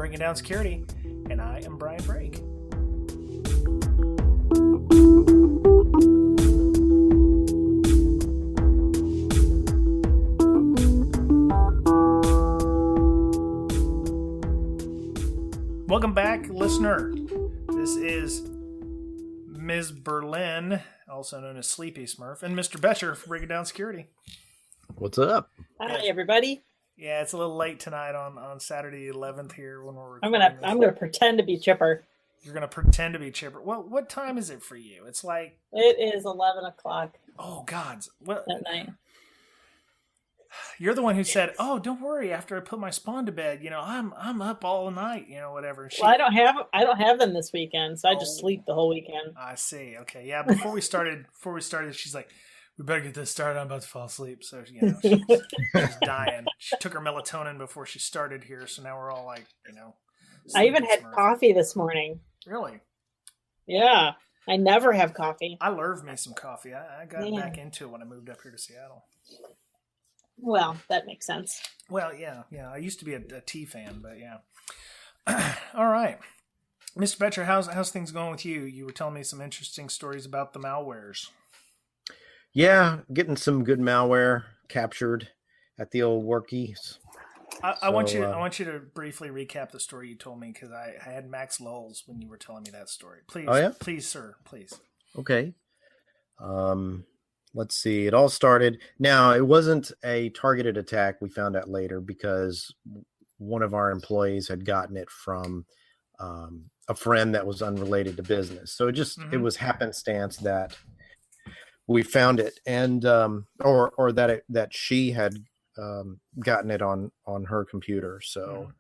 Bringing Down Security, and I am Brian Bragg. Welcome back, listener. This is Ms. Berlin, also known as Sleepy Smurf, and Mr. Betcher for Bringing Down Security. What's up? Hi, everybody. Yeah, it's a little late tonight on Saturday 11th here when we're I'm recording. gonna pretend to be chipper. You're gonna pretend to be chipper. Well, what time is it for you? It's like It is 11 o'clock oh gods. Well, at night. you're the one who said, "Oh, don't worry. After I put my spawn to bed, I'm up all night, whatever." And Well, I don't have them this weekend, so I just sleep the whole weekend. I see. Okay, yeah. Before we started, she's like, "We better get this started. I'm about to fall asleep." So she's dying. She took her melatonin before she started here, so now we're all like, I even had Smurf. coffee this morning. Really? Yeah, I never have coffee. I love me some coffee. I got back into it when I moved up here to Seattle. Well, that makes sense. Well, yeah. I used to be a tea fan, but yeah. All right. Mr. Betcher, how's things going with you? You were telling me some interesting stories about the malwares. Yeah, getting some good malware captured at the old workies. I want you to briefly recap the story you told me because I had max lulls when you were telling me that story. Please, Please, sir, please. Okay. Let's see. It all started. Now, it wasn't a targeted attack. We found out later because one of our employees had gotten it from a friend that was unrelated to business. So it was happenstance that we found it, and or that she had gotten it on her computer. So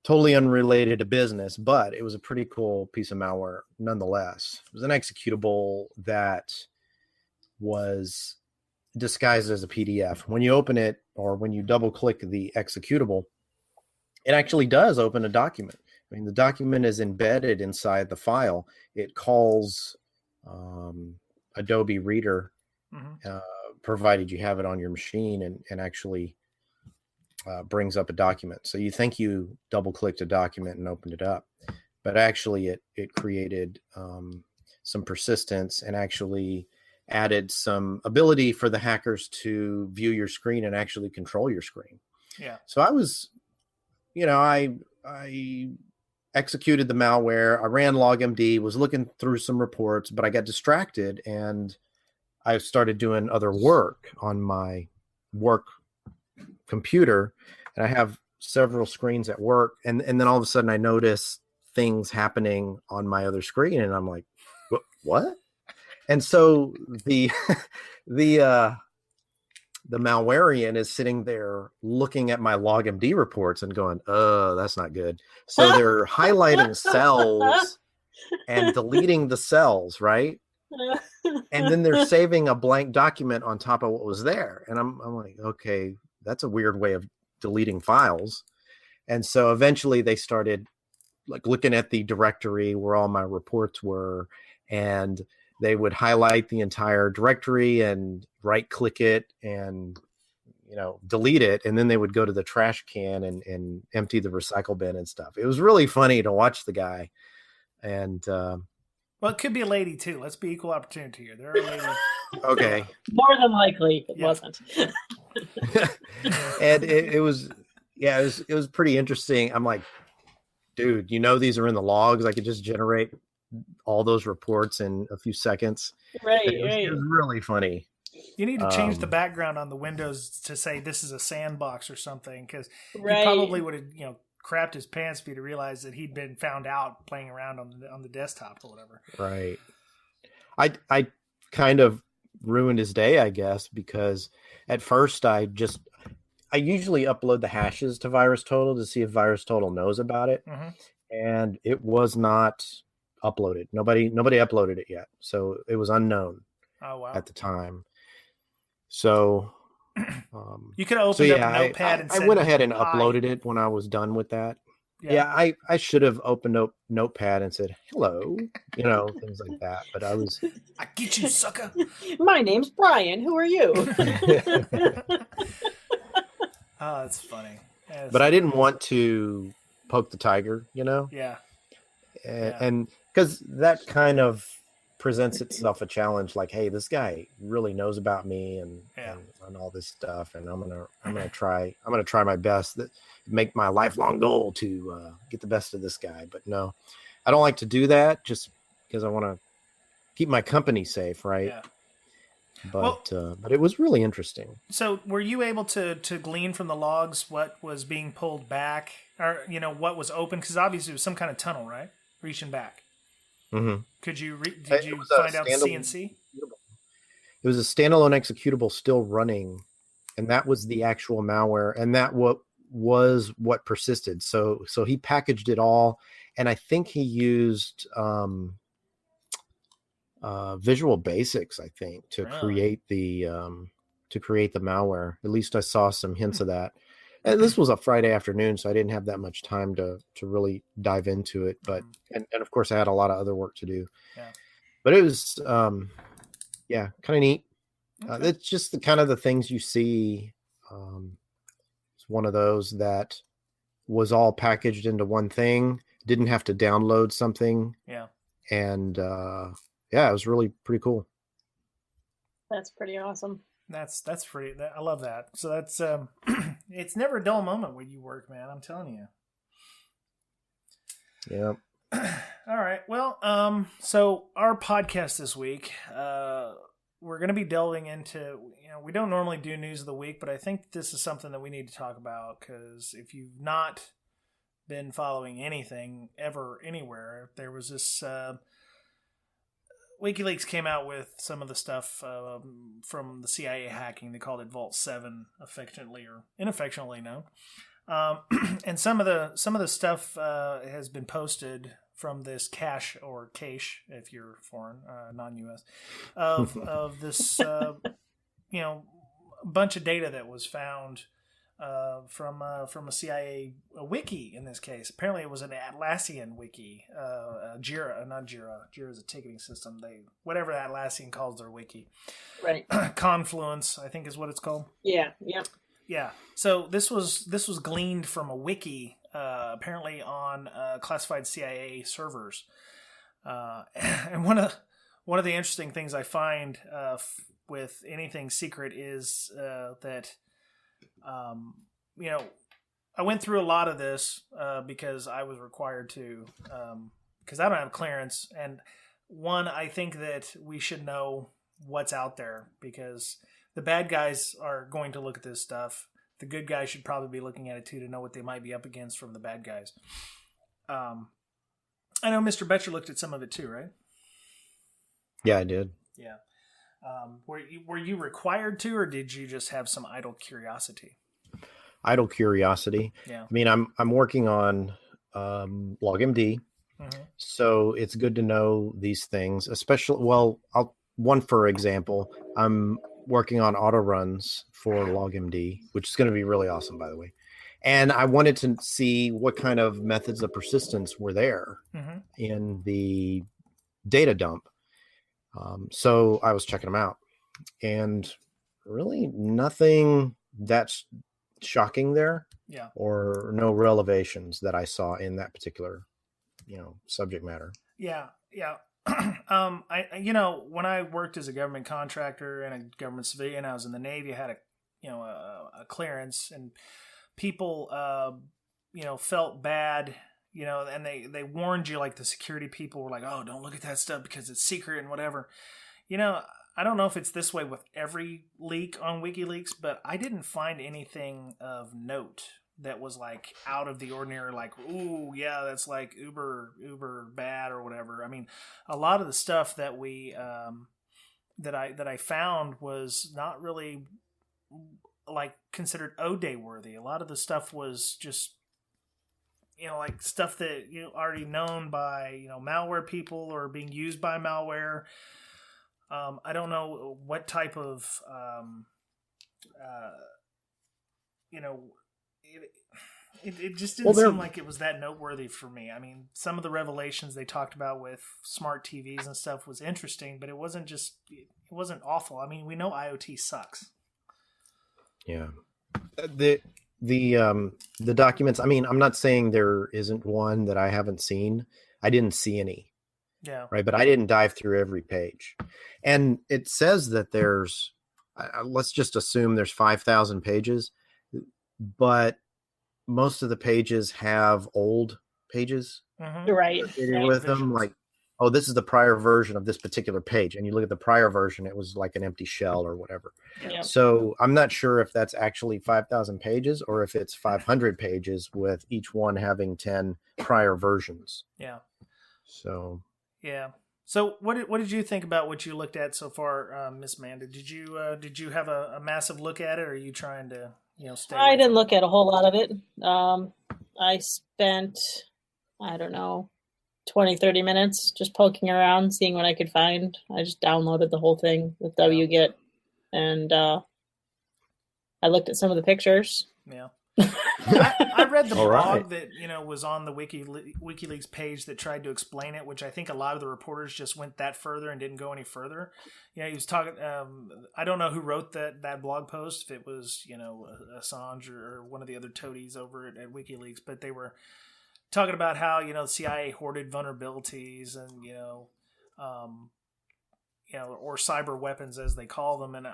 totally unrelated to business, but it was a pretty cool piece of malware nonetheless. It was an executable that was disguised as a PDF. When you open it, or when you double click the executable, it actually does open a document. I mean, the document is embedded inside the file. It calls Adobe Reader, provided you have it on your machine, and actually brings up a document. So you think you double clicked a document and opened it up, but actually it created some persistence and actually added some ability for the hackers to view your screen and actually control your screen. Yeah. So I was, I executed the malware. I ran LogMD, was looking through some reports, but I got distracted and I started doing other work on my work computer, and I have several screens at work. And then all of a sudden I notice things happening on my other screen, and I'm like, what? And so the malwarian is sitting there looking at my LogMD reports and going, "Oh, that's not good." So they're highlighting cells and deleting the cells, right? And then they're saving a blank document on top of what was there. And I'm like, okay, that's a weird way of deleting files. And so eventually they started like looking at the directory where all my reports were, and they would highlight the entire directory and right click it and, delete it. And then they would go to the trash can and empty the recycle bin and stuff. It was really funny to watch the guy. And, well, it could be a lady too. Let's be equal opportunity here. There are ladies. Okay. More than likely, it wasn't. And it was pretty interesting. I'm like, dude, these are in the logs. I could just generate all those reports in a few seconds. Right. It was really funny. You need to change the background on the windows to say this is a sandbox or something, because he probably would have, crapped his pants for you to realize that he'd been found out playing around on the desktop or whatever. Right. I kind of ruined his day, I guess, because at first I usually upload the hashes to VirusTotal to see if VirusTotal knows about it, and it was not uploaded. Nobody uploaded it yet, so it was unknown at the time. So you could open up a notepad and I went ahead and uploaded it when I was done with that. Yeah, I should have opened up Notepad and said hello, things like that. But I get you, sucker. My name's Brian. Who are you? Oh, that's funny. But I didn't want to poke the tiger, you know? Yeah. And because that kind of presents itself a challenge, like, hey, this guy really knows about me and all this stuff, and I'm gonna try my best, that make my lifelong goal to get the best of this guy. But no, I don't like to do that, just because I want to keep my company safe, right? Yeah. But it was really interesting. So were you able to glean from the logs what was being pulled back, or what was open? Because obviously it was some kind of tunnel, right? Reaching back. Mm-hmm. Did you find out the CNC? It was a standalone executable still running, and that was the actual malware, and that was what persisted. So he packaged it all, and I think he used Visual Basics, I think, to create the malware. At least I saw some hints of that. And this was a Friday afternoon, so I didn't have that much time to really dive into it. But and of course, I had a lot of other work to do. Yeah. But it was kind of neat. Okay. It's just the kind of the things you see. It's one of those that was all packaged into one thing. Didn't have to download something. Yeah. And it was really pretty cool. That's pretty awesome. That's pretty. I love that. So that's it's never a dull moment when you work, man. I'm telling you. Yeah. All right. Well, so our podcast this week, we're going to be delving into. We don't normally do news of the week, but I think this is something that we need to talk about, because if you've not been following anything ever anywhere, there was this. Wikileaks came out with some of the stuff from the CIA hacking. They called it Vault7, affectionately or inaffectionately known. And some of the stuff has been posted from this cache if you're foreign, non-US, of this bunch of data that was found from a CIA wiki in this case. Apparently it was an Atlassian wiki, Jira, not Jira. Jira is a ticketing system. Whatever Atlassian calls their wiki. Right. Confluence, I think is what it's called. Yeah. Yep. Yeah. So this was gleaned from a wiki, apparently on classified CIA servers. And one of the interesting things I find with anything secret is that I went through a lot of this because I was required to, because I don't have clearance. And one, I think that we should know what's out there, because the bad guys are going to look at this stuff. The good guys should probably be looking at it too, to know what they might be up against from the bad guys. I know Mr. Betcher looked at some of it too, right? Yeah, I did. Yeah. Were you required to, or did you just have some idle curiosity? Idle curiosity. Yeah. I mean, I'm working on LogMD, so it's good to know these things. Especially, for example, I'm working on auto runs for LogMD, which is going to be really awesome, by the way. And I wanted to see what kind of methods of persistence were there in the data dump. So I was checking them out, and really nothing that's shocking there. Yeah. Or no revelations that I saw in that particular, subject matter. Yeah. Yeah. When I worked as a government contractor and a government civilian, I was in the Navy. I had a clearance, and people, felt bad, and they warned you, like the security people were like, oh, don't look at that stuff because it's secret and whatever. I don't know if it's this way with every leak on WikiLeaks, but I didn't find anything of note that was like out of the ordinary, like, ooh, yeah, that's like uber bad or whatever. I mean, a lot of the stuff that we that I found was not really like considered O-Day worthy. A lot of the stuff was just like stuff that already known by malware people or being used by malware. I don't know what type of it just didn't seem like it was that noteworthy for me. I mean, some of the revelations they talked about with smart TVs and stuff was interesting, but it wasn't awful. I mean, we know IoT sucks. Yeah. The documents. I mean, I'm not saying there isn't one that I haven't seen. I didn't see any. Yeah. Right, but I didn't dive through every page, and it says that there's. Let's just assume there's 5,000 pages, but most of the pages have old pages Right. with them, like, oh, this is the prior version of this particular page, and you look at the prior version, it was like an empty shell or whatever. Yeah. So I'm not sure if that's actually 5,000 pages or if it's 500 pages with each one having 10 prior versions. Yeah. So. Yeah. So what did you think about what you looked at so far, Miss Amanda? Did you have a massive look at it, or are you trying to stay? I didn't look at a whole lot of it. I spent, I don't know, 20, 30 minutes just poking around, seeing what I could find. I just downloaded the whole thing with wget, and I looked at some of the pictures. Yeah. I read the blog that was on the Wikileaks page that tried to explain it, which I think a lot of the reporters just went that further and didn't go any further. He was talking. I don't know who wrote that blog post, if it was Assange or one of the other toadies over at Wikileaks, but they were talking about how the CIA hoarded vulnerabilities and or cyber weapons as they call them, and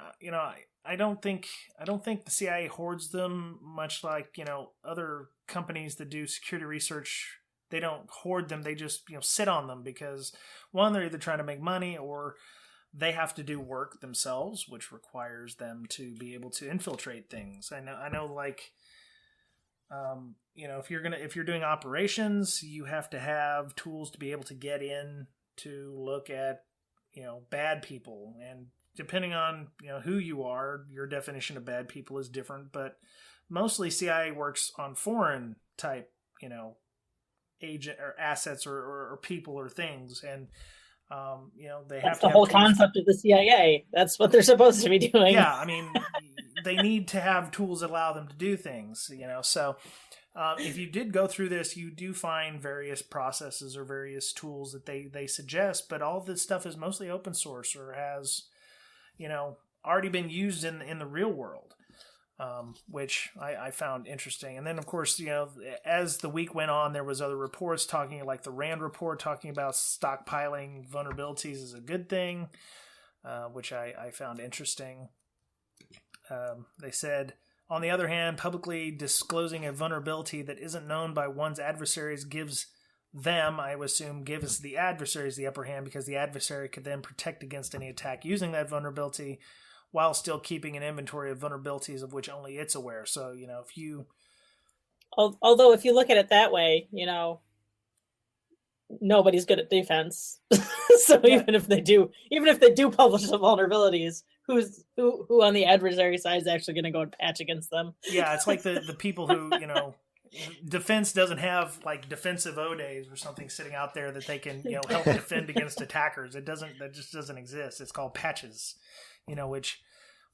I don't think the CIA hoards them, much like other companies that do security research. They don't hoard them; they just sit on them because one, they're either trying to make money or they have to do work themselves, which requires them to be able to infiltrate things. I know, like if you're doing operations, you have to have tools to be able to get in to look at bad people, and depending on who you are, your definition of bad people is different, but mostly CIA works on foreign type agent or assets or people or things, and they have the whole concept of the CIA. That's what they're supposed to be doing. Yeah, I mean, they need to have tools that allow them to do things, so if you did go through this, you do find various processes or various tools that they suggest, but all of this stuff is mostly open source or has, already been used in the real world, which I found interesting. And then, of course, as the week went on, there was other reports talking, like the RAND report, talking about stockpiling vulnerabilities is a good thing, which I found interesting. They said, on the other hand, publicly disclosing a vulnerability that isn't known by one's adversaries gives them, I would assume, gives the adversaries the upper hand, because the adversary could then protect against any attack using that vulnerability while still keeping an inventory of vulnerabilities of which only it's aware. So, if you... Although if you look at it that way, nobody's good at defense. So yeah. even if they do publish the vulnerabilities, who on the adversary side is actually going to go and patch against them? Yeah, it's like the people who, defense doesn't have like defensive O days or something sitting out there that they can, help defend against attackers. That just doesn't exist. It's called patches, which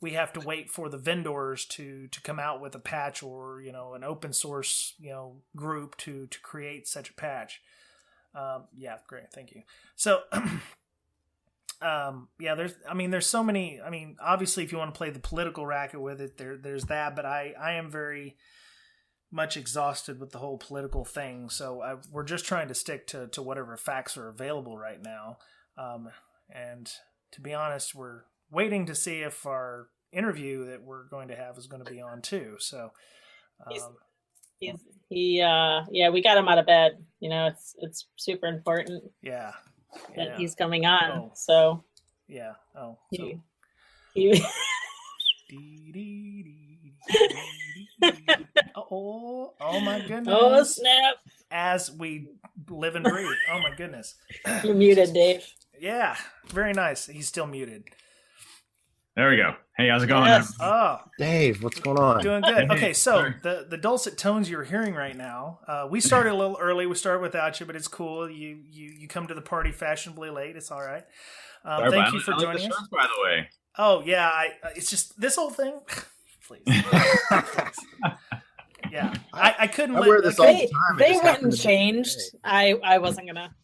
we have to wait for the vendors to come out with a patch or, an open source, group to create such a patch. Yeah, great. Thank you. So, there's so many, obviously if you want to play the political racket with it, there's that, but I am very much exhausted with the whole political thing. So we're just trying to stick to whatever facts are available right now. And to be honest, we're waiting to see if our interview that we're going to have is going to be on too. So, we got him out of bed. It's super important. Yeah. That he's coming on. Oh. So. Yeah. Oh. Oh my goodness. Oh snap. As we live and breathe. Oh my goodness. You're muted, Dave. Yeah. Very nice. He's still muted. There we go. Hey, how's it going? Yes. Oh, Dave, what's going on? Doing good. Okay, so the dulcet tones you're hearing right now, we started a little early. We started without you, but it's cool. You come to the party fashionably late. It's all right. Thank you for joining us. By the way. Oh yeah, it's just this whole thing. Please. Yeah, I couldn't. I wear this all the time. They went and changed. I wasn't gonna.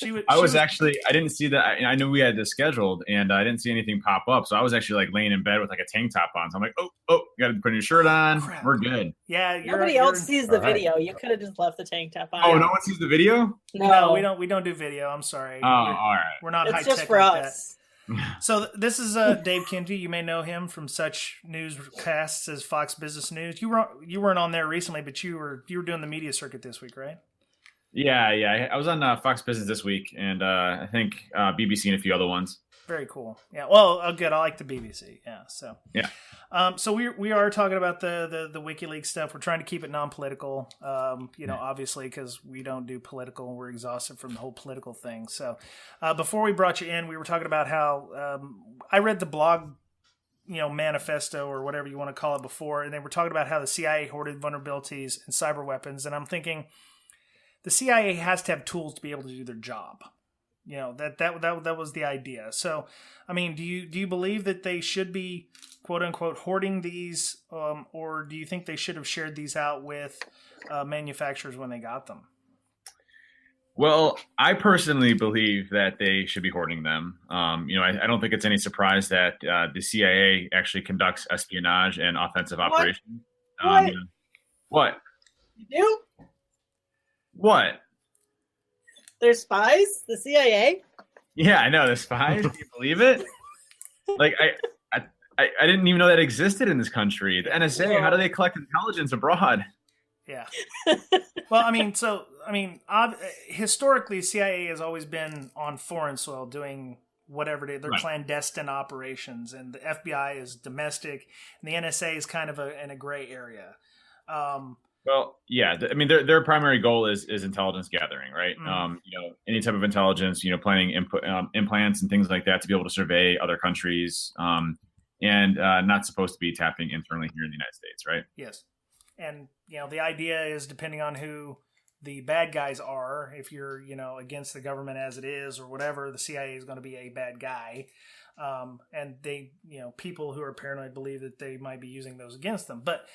I didn't see that. I knew we had this scheduled, and I didn't see anything pop up. So I was actually like laying in bed with like a tank top on. So I'm like, oh, you got to put your shirt on. Crap. We're good. Yeah. Nobody else sees the video. You could have just left the tank top on. Oh, no one sees the video? No, we don't do video. I'm sorry. Oh, all right. We're not high tech. It's just for like us. That. So this is Dave Kinsey. You may know him from such newscasts as Fox Business News. You weren't on there recently, but you were doing the media circuit this week, right? Yeah. I was on Fox Business this week, and I think BBC and a few other ones. Very cool. Yeah. Well, good. I like the BBC. Yeah. So. Yeah. So we are talking about the WikiLeaks stuff. We're trying to keep it non-political. Obviously, because we don't do political, and we're exhausted from the whole political thing. So, before we brought you in, we were talking about how I read the blog, manifesto or whatever you want to call it before, and they were talking about how the CIA hoarded vulnerabilities and cyber weapons, and I'm thinking the CIA has to have tools to be able to do their job. That was the idea. So, I mean, do you believe that they should be quote unquote hoarding these, or do you think they should have shared these out with manufacturers when they got them? Well, I personally believe that they should be hoarding them. I don't think it's any surprise that the CIA actually conducts espionage and offensive operations. What? You do? What? They're spies? The CIA? Yeah, I know, the spies. Do you believe it? Like, I didn't even know that existed in this country. The NSA, how do they collect intelligence abroad? Yeah. Well, historically, CIA has always been on foreign soil doing whatever they're clandestine operations, and the FBI is domestic, and the NSA is kind of in a gray area. Well, yeah. Their primary goal is intelligence gathering, right? Any type of intelligence, planning implants and things like that to be able to survey other countries, and not supposed to be tapping internally here in the United States, right? Yes. And, the idea is depending on who the bad guys are, if you're, against the government as it is or whatever, the CIA is going to be a bad guy. And they, people who are paranoid believe that they might be using those against them. But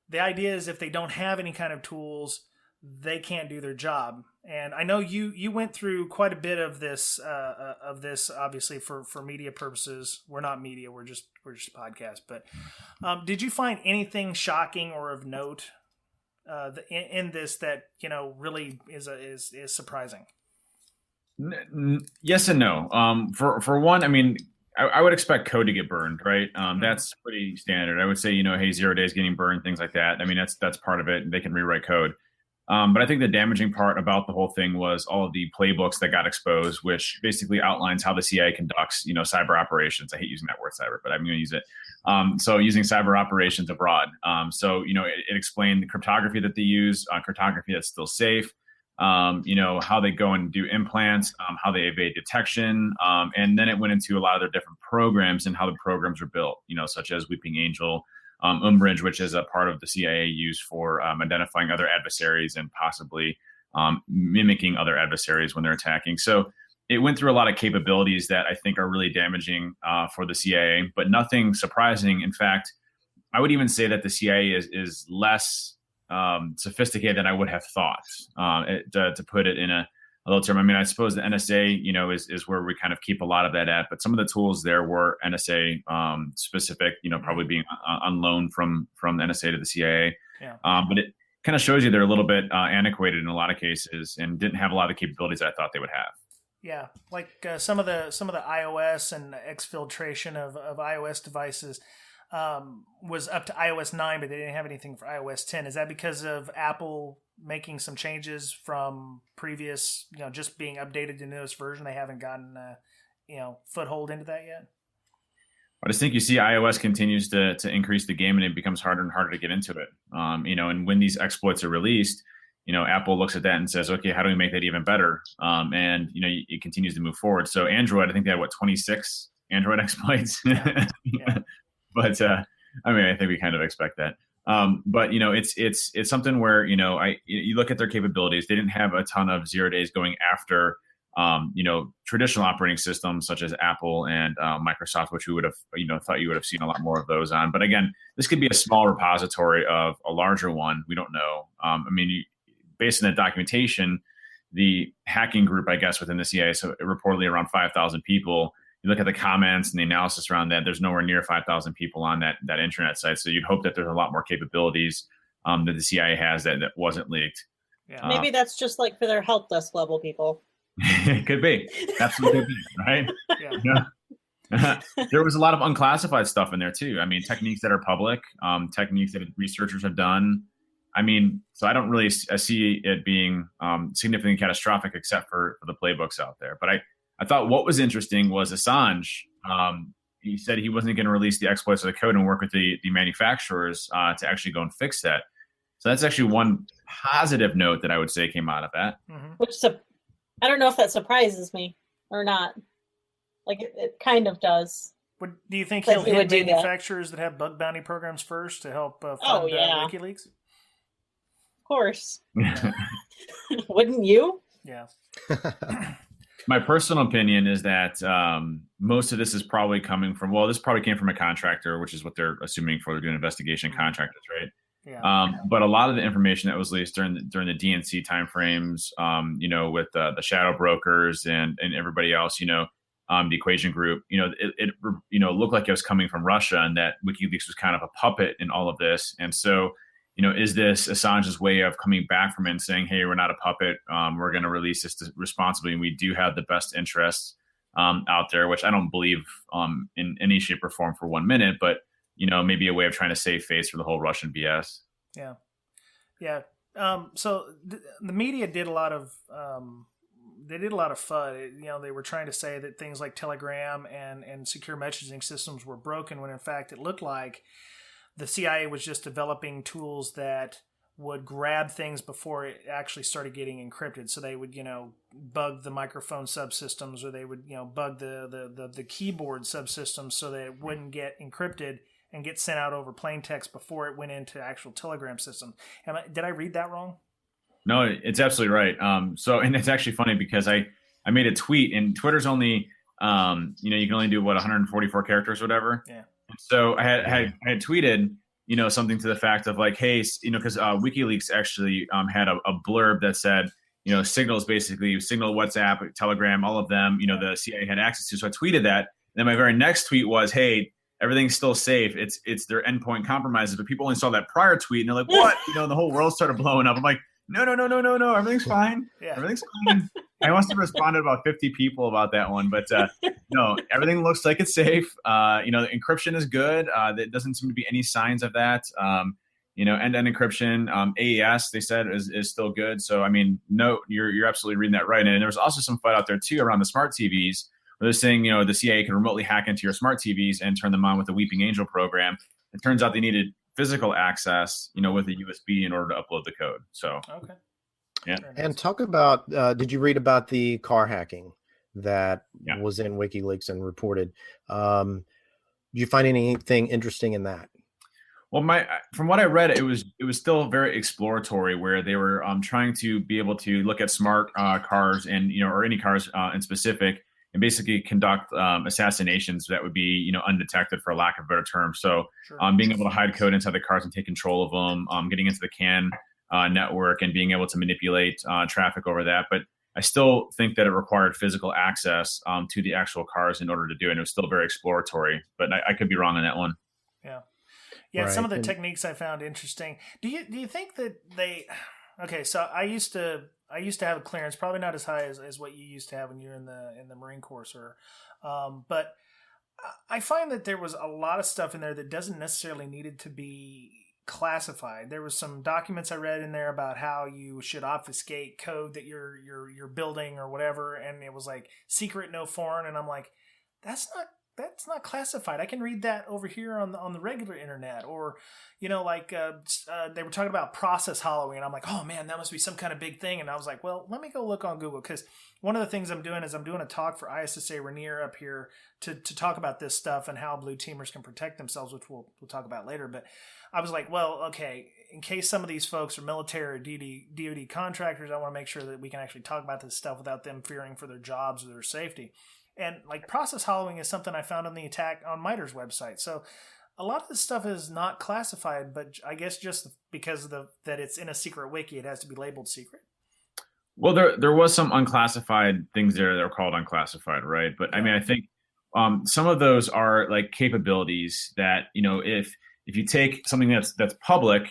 the idea is if they don't have any kind of tools, they can't do their job. And I know you went through quite a bit of this obviously for media purposes. We're not media, we're just a podcast. But did you find anything shocking or of note in this that really is surprising? Yes and no. For one, I would expect code to get burned, right? That's pretty standard. I would say, hey, 0 days getting burned, things like that. That's part of it. They can rewrite code. But I think the damaging part about the whole thing was all of the playbooks that got exposed, which basically outlines how the CIA conducts, cyber operations. I hate using that word cyber, but I'm going to use it. So using cyber operations abroad. It explained the cryptography that they use, cryptography that's still safe. How they go and do implants, how they evade detection. And then it went into a lot of their different programs and how the programs are built, such as Weeping Angel, Umbridge, which is a part of the CIA used for identifying other adversaries and possibly mimicking other adversaries when they're attacking. So it went through a lot of capabilities that I think are really damaging for the CIA, but nothing surprising. In fact, I would even say that the CIA is less sophisticated than I would have thought, to put it in a little term. I suppose the NSA, is where we kind of keep a lot of that at, but some of the tools there were NSA specific, probably being on loan from the NSA to the CIA. Yeah. But it kind of shows you they're a little bit antiquated in a lot of cases and didn't have a lot of the capabilities that I thought they would have. Yeah, like some of the iOS and exfiltration of iOS devices was up to iOS 9, but they didn't have anything for iOS 10. Is that because of Apple making some changes from previous, just being updated to the newest version? They haven't gotten, foothold into that yet? I just think you see iOS continues to increase the game, and it becomes harder and harder to get into it. And when these exploits are released, Apple looks at that and says, okay, how do we make that even better? And it continues to move forward. So Android, I think they had 26 Android exploits. Yeah. But I think we kind of expect that. But it's something where you look at their capabilities. They didn't have a ton of 0 days going after traditional operating systems such as Apple and Microsoft, which we would have thought you would have seen a lot more of those on. But again, this could be a small repository of a larger one. We don't know. Based on that documentation, the hacking group, I guess, within the CIA, so reportedly around 5,000 people. You look at the comments and the analysis around that, there's nowhere near 5,000 people on that internet site. So you'd hope that there's a lot more capabilities that the CIA has that wasn't leaked. Yeah. Maybe that's just like for their help desk level people. It could be. Absolutely could be, right? Yeah. There was a lot of unclassified stuff in there too. I mean, techniques that are public, techniques that researchers have done. I mean, so I don't really see it being significantly catastrophic except for the playbooks out there. But I thought what was interesting was Assange. He said he wasn't going to release the exploits of the code and work with the manufacturers to actually go and fix that. So that's actually one positive note that I would say came out of that. Mm-hmm. Which I don't know if that surprises me or not. Like it kind of does. Do you think But he'll he would hit do that. manufacturers that have bug bounty programs first to help fund yeah. WikiLeaks? Of course. Wouldn't you? Yeah. My personal opinion is that most of this is probably coming from, this probably came from a contractor, which is what they're assuming for doing investigation contractors, right? Yeah. But a lot of the information that was released during the DNC timeframes, with the shadow brokers and everybody else, the Equation Group, it looked like it was coming from Russia, and that WikiLeaks was kind of a puppet in all of this. And so, is this Assange's way of coming back from it and saying, hey, we're not a puppet. We're going to release this responsibly. And we do have the best interests out there, which I don't believe in any shape or form for 1 minute, but, maybe a way of trying to save face for the whole Russian BS. Yeah. Yeah. So the media did a lot of, FUD. They were trying to say that things like Telegram and secure messaging systems were broken when in fact it looked like the CIA was just developing tools that would grab things before it actually started getting encrypted. So they would, bug the microphone subsystems, or they would, bug the keyboard subsystems so that it wouldn't get encrypted and get sent out over plain text before it went into actual Telegram system. Did I read that wrong? No, it's absolutely right. And it's actually funny because I made a tweet, and Twitter's only, you can only do 144 characters or whatever. Yeah. So I had tweeted, something to the fact of like, hey, because WikiLeaks actually had a blurb that said, Signal, WhatsApp, Telegram, all of them, the CIA had access to. So I tweeted that. And then my very next tweet was, hey, everything's still safe. It's their endpoint compromises. But people only saw that prior tweet, and they're like, what? And the whole world started blowing up. I'm like, no, everything's fine. Yeah. Everything's fine. I must have responded about 50 people about that one, but no, everything looks like it's safe. The encryption is good. There doesn't seem to be any signs of that. End-to-end encryption, AES, they said is still good. So, I mean, no, you're absolutely reading that right. And there was also some FUD out there too around the smart TVs, where they're saying, the CIA can remotely hack into your smart TVs and turn them on with the Weeping Angel program. It turns out they needed physical access, with a USB in order to upload the code. So, okay. Yeah. And talk about, did you read about the car hacking that was in WikiLeaks and reported? Did you find anything interesting in that? Well, from what I read, it was still very exploratory, where they were trying to be able to look at smart cars and, or any cars in specific, and basically conduct assassinations that would be, undetected, for lack of a better term. So Sure. Being able to hide code inside the cars and take control of them, getting into the CAN network and being able to manipulate traffic over that. But I still think that it required physical access to the actual cars in order to do it. And it was still very exploratory, but I could be wrong on that one. Yeah. Yeah. Right. Some of the techniques I found interesting. Do you think that so I used to have a clearance, probably not as high as what you used to have when you're in the Marine Corps, sir. But I find that there was a lot of stuff in there that doesn't necessarily needed to be classified. There was some documents I read in there about how you should obfuscate code that you're building or whatever, and it was like secret, no foreign, and I'm like, that's not classified. I can read that over here on the regular internet. Or, they were talking about process hollowing, and I'm like, oh man, that must be some kind of big thing. And I was like, well, let me go look on Google, because one of the things I'm doing is I'm doing a talk for ISSA Rainier up here to talk about this stuff and how blue teamers can protect themselves, which we'll talk about later. But I was like, well, okay, in case some of these folks are military or DoD contractors, I want to make sure that we can actually talk about this stuff without them fearing for their jobs or their safety. And like process hollowing is something I found on the attack on MITRE's website. So a lot of this stuff is not classified, but I guess just because that it's in a secret wiki, it has to be labeled secret. Well, there was some unclassified things there that were called unclassified, right? But I mean, I think some of those are like capabilities that, if you take something that's public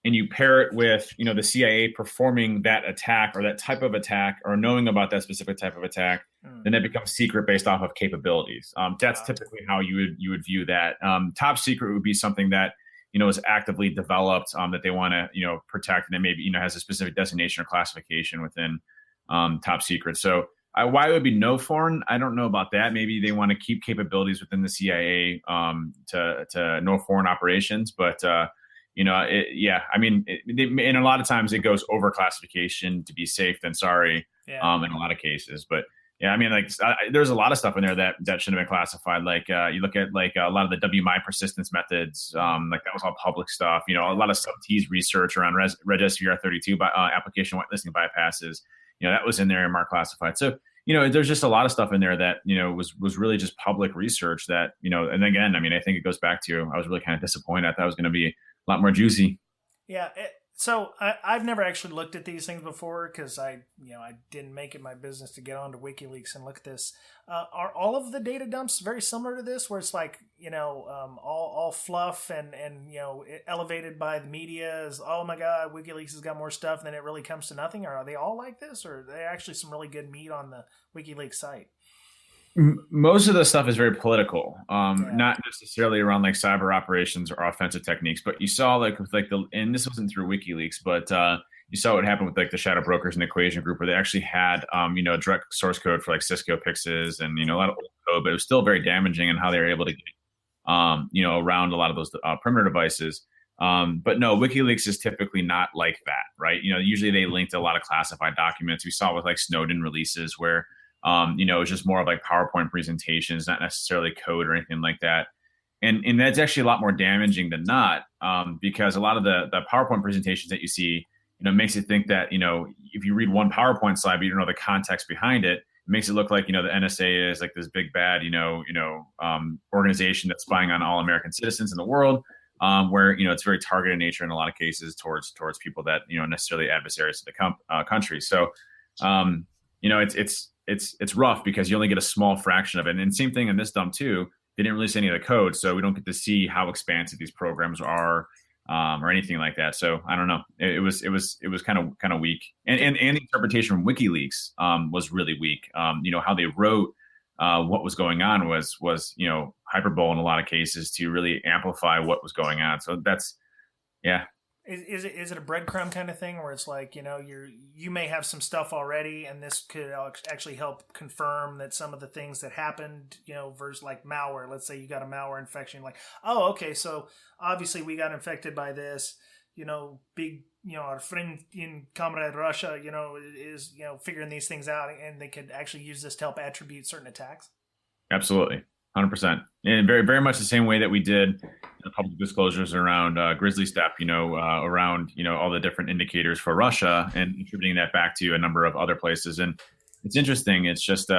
and you pair it with, the CIA performing that attack or that type of attack or knowing about that specific type of attack, then that becomes secret based off of capabilities. That's typically how you would view that. Top secret would be something that is actively developed, that they want to protect, and it maybe has a specific designation or classification within top secret. So why it would be no foreign, I don't know about that. Maybe they want to keep capabilities within the CIA to no foreign operations, but and a lot of times it goes over classification to be safe than sorry. In a lot of cases, but. Yeah, I mean, there's a lot of stuff in there that shouldn't have been classified. Like you look at a lot of the WMI persistence methods, like that was all public stuff. A lot of sub-T's research around Reg SVR32 application whitelisting bypasses. That was in there and marked classified. So there's just a lot of stuff in there that was really just public research that And again, I mean, I think it goes back to I was really kind of disappointed. I thought it was going to be a lot more juicy. Yeah. So I've never actually looked at these things before because I didn't make it my business to get onto WikiLeaks and look at this. Are all of the data dumps very similar to this, where it's like all fluff and elevated by the media is, oh my God, WikiLeaks has got more stuff, and then it really comes to nothing? Or are they all like this, or are there actually some really good meat on the WikiLeaks site? Most of the stuff is very political, not necessarily around like cyber operations or offensive techniques. But you saw and this wasn't through WikiLeaks, but you saw what happened with like the shadow brokers and Equation Group, where they actually had direct source code for like Cisco Pixes and a lot of old code, but it was still very damaging in how they were able to get around a lot of those perimeter devices. But no, WikiLeaks is typically not like that, right? Usually they link to a lot of classified documents. We saw with like Snowden releases where it's just more of like PowerPoint presentations, not necessarily code or anything like that. And that's actually a lot more damaging than not, because a lot of the PowerPoint presentations that you see, makes you think that, if you read one PowerPoint slide, but you don't know the context behind it, it makes it look like, the NSA is like this big bad, organization that's spying on all American citizens in the world, where, it's very targeted in nature in a lot of cases towards people that, necessarily adversaries to the country. So, it's rough because you only get a small fraction of it. And same thing in this dump too. They didn't release any of the code, so we don't get to see how expansive these programs are, or anything like that. So I don't know. It was kind of weak. And the interpretation from WikiLeaks was really weak. How they wrote what was going on was hyperbole in a lot of cases to really amplify what was going on. So that's Is it a breadcrumb kind of thing where it's like, you may have some stuff already, and this could actually help confirm that some of the things that happened, versus like malware. Let's say you got a malware infection, like, oh, okay, so obviously we got infected by this, big, our friend in Comrade Russia, is, figuring these things out, and they could actually use this to help attribute certain attacks. Absolutely. 100%. And very, very much the same way that we did the public disclosures around Grizzly Step, around, all the different indicators for Russia and attributing that back to a number of other places. And it's interesting. It's just,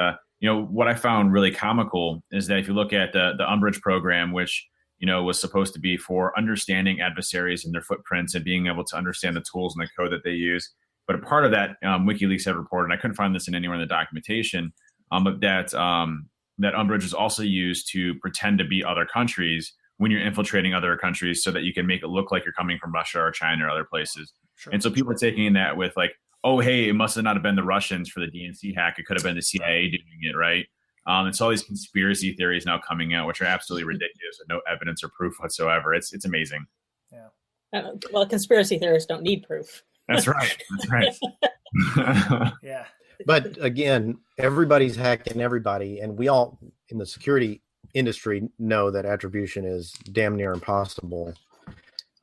what I found really comical is that if you look at the Umbrage program, which, was supposed to be for understanding adversaries and their footprints and being able to understand the tools and the code that they use. But a part of that, WikiLeaks had reported, and I couldn't find this in anywhere in the documentation, but that Umbrage is also used to pretend to be other countries when you're infiltrating other countries so that you can make it look like you're coming from Russia or China or other places. Sure. And so people are taking that with like, oh, hey, it must have not have been the Russians for the DNC hack. It could have been the CIA doing it, right? And so all these conspiracy theories now coming out, which are absolutely ridiculous with no evidence or proof whatsoever. It's amazing. Yeah. Well, conspiracy theorists don't need proof. That's right. That's right. Yeah. But again, everybody's hacking everybody, and we all in the security industry know that attribution is damn near impossible.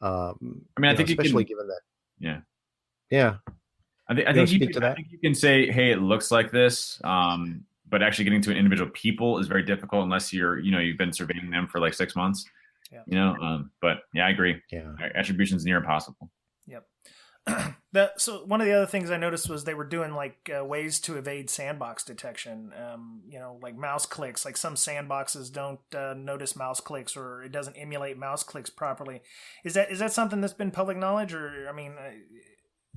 I think especially given that. Yeah. I think you can say, hey, it looks like this, but actually getting to an individual people is very difficult unless you've been surveying them for like 6 months. Yeah. But yeah, I agree. Yeah, attribution is near impossible. Yep. So one of the other things I noticed was they were doing like ways to evade sandbox detection. Like mouse clicks. Like some sandboxes don't notice mouse clicks, or it doesn't emulate mouse clicks properly. Is that something that's been public knowledge? Or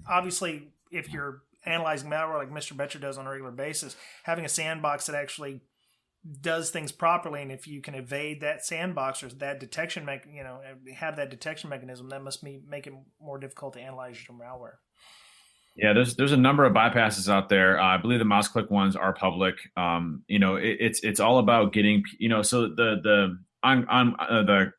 obviously, if you're analyzing malware like Mr. Betcher does on a regular basis, having a sandbox that actually does things properly, and if you can evade that sandbox or that detection, have that detection mechanism, that must make it more difficult to analyze your malware. Yeah, there's a number of bypasses out there. I believe the mouse click ones are public. It's all about getting, so the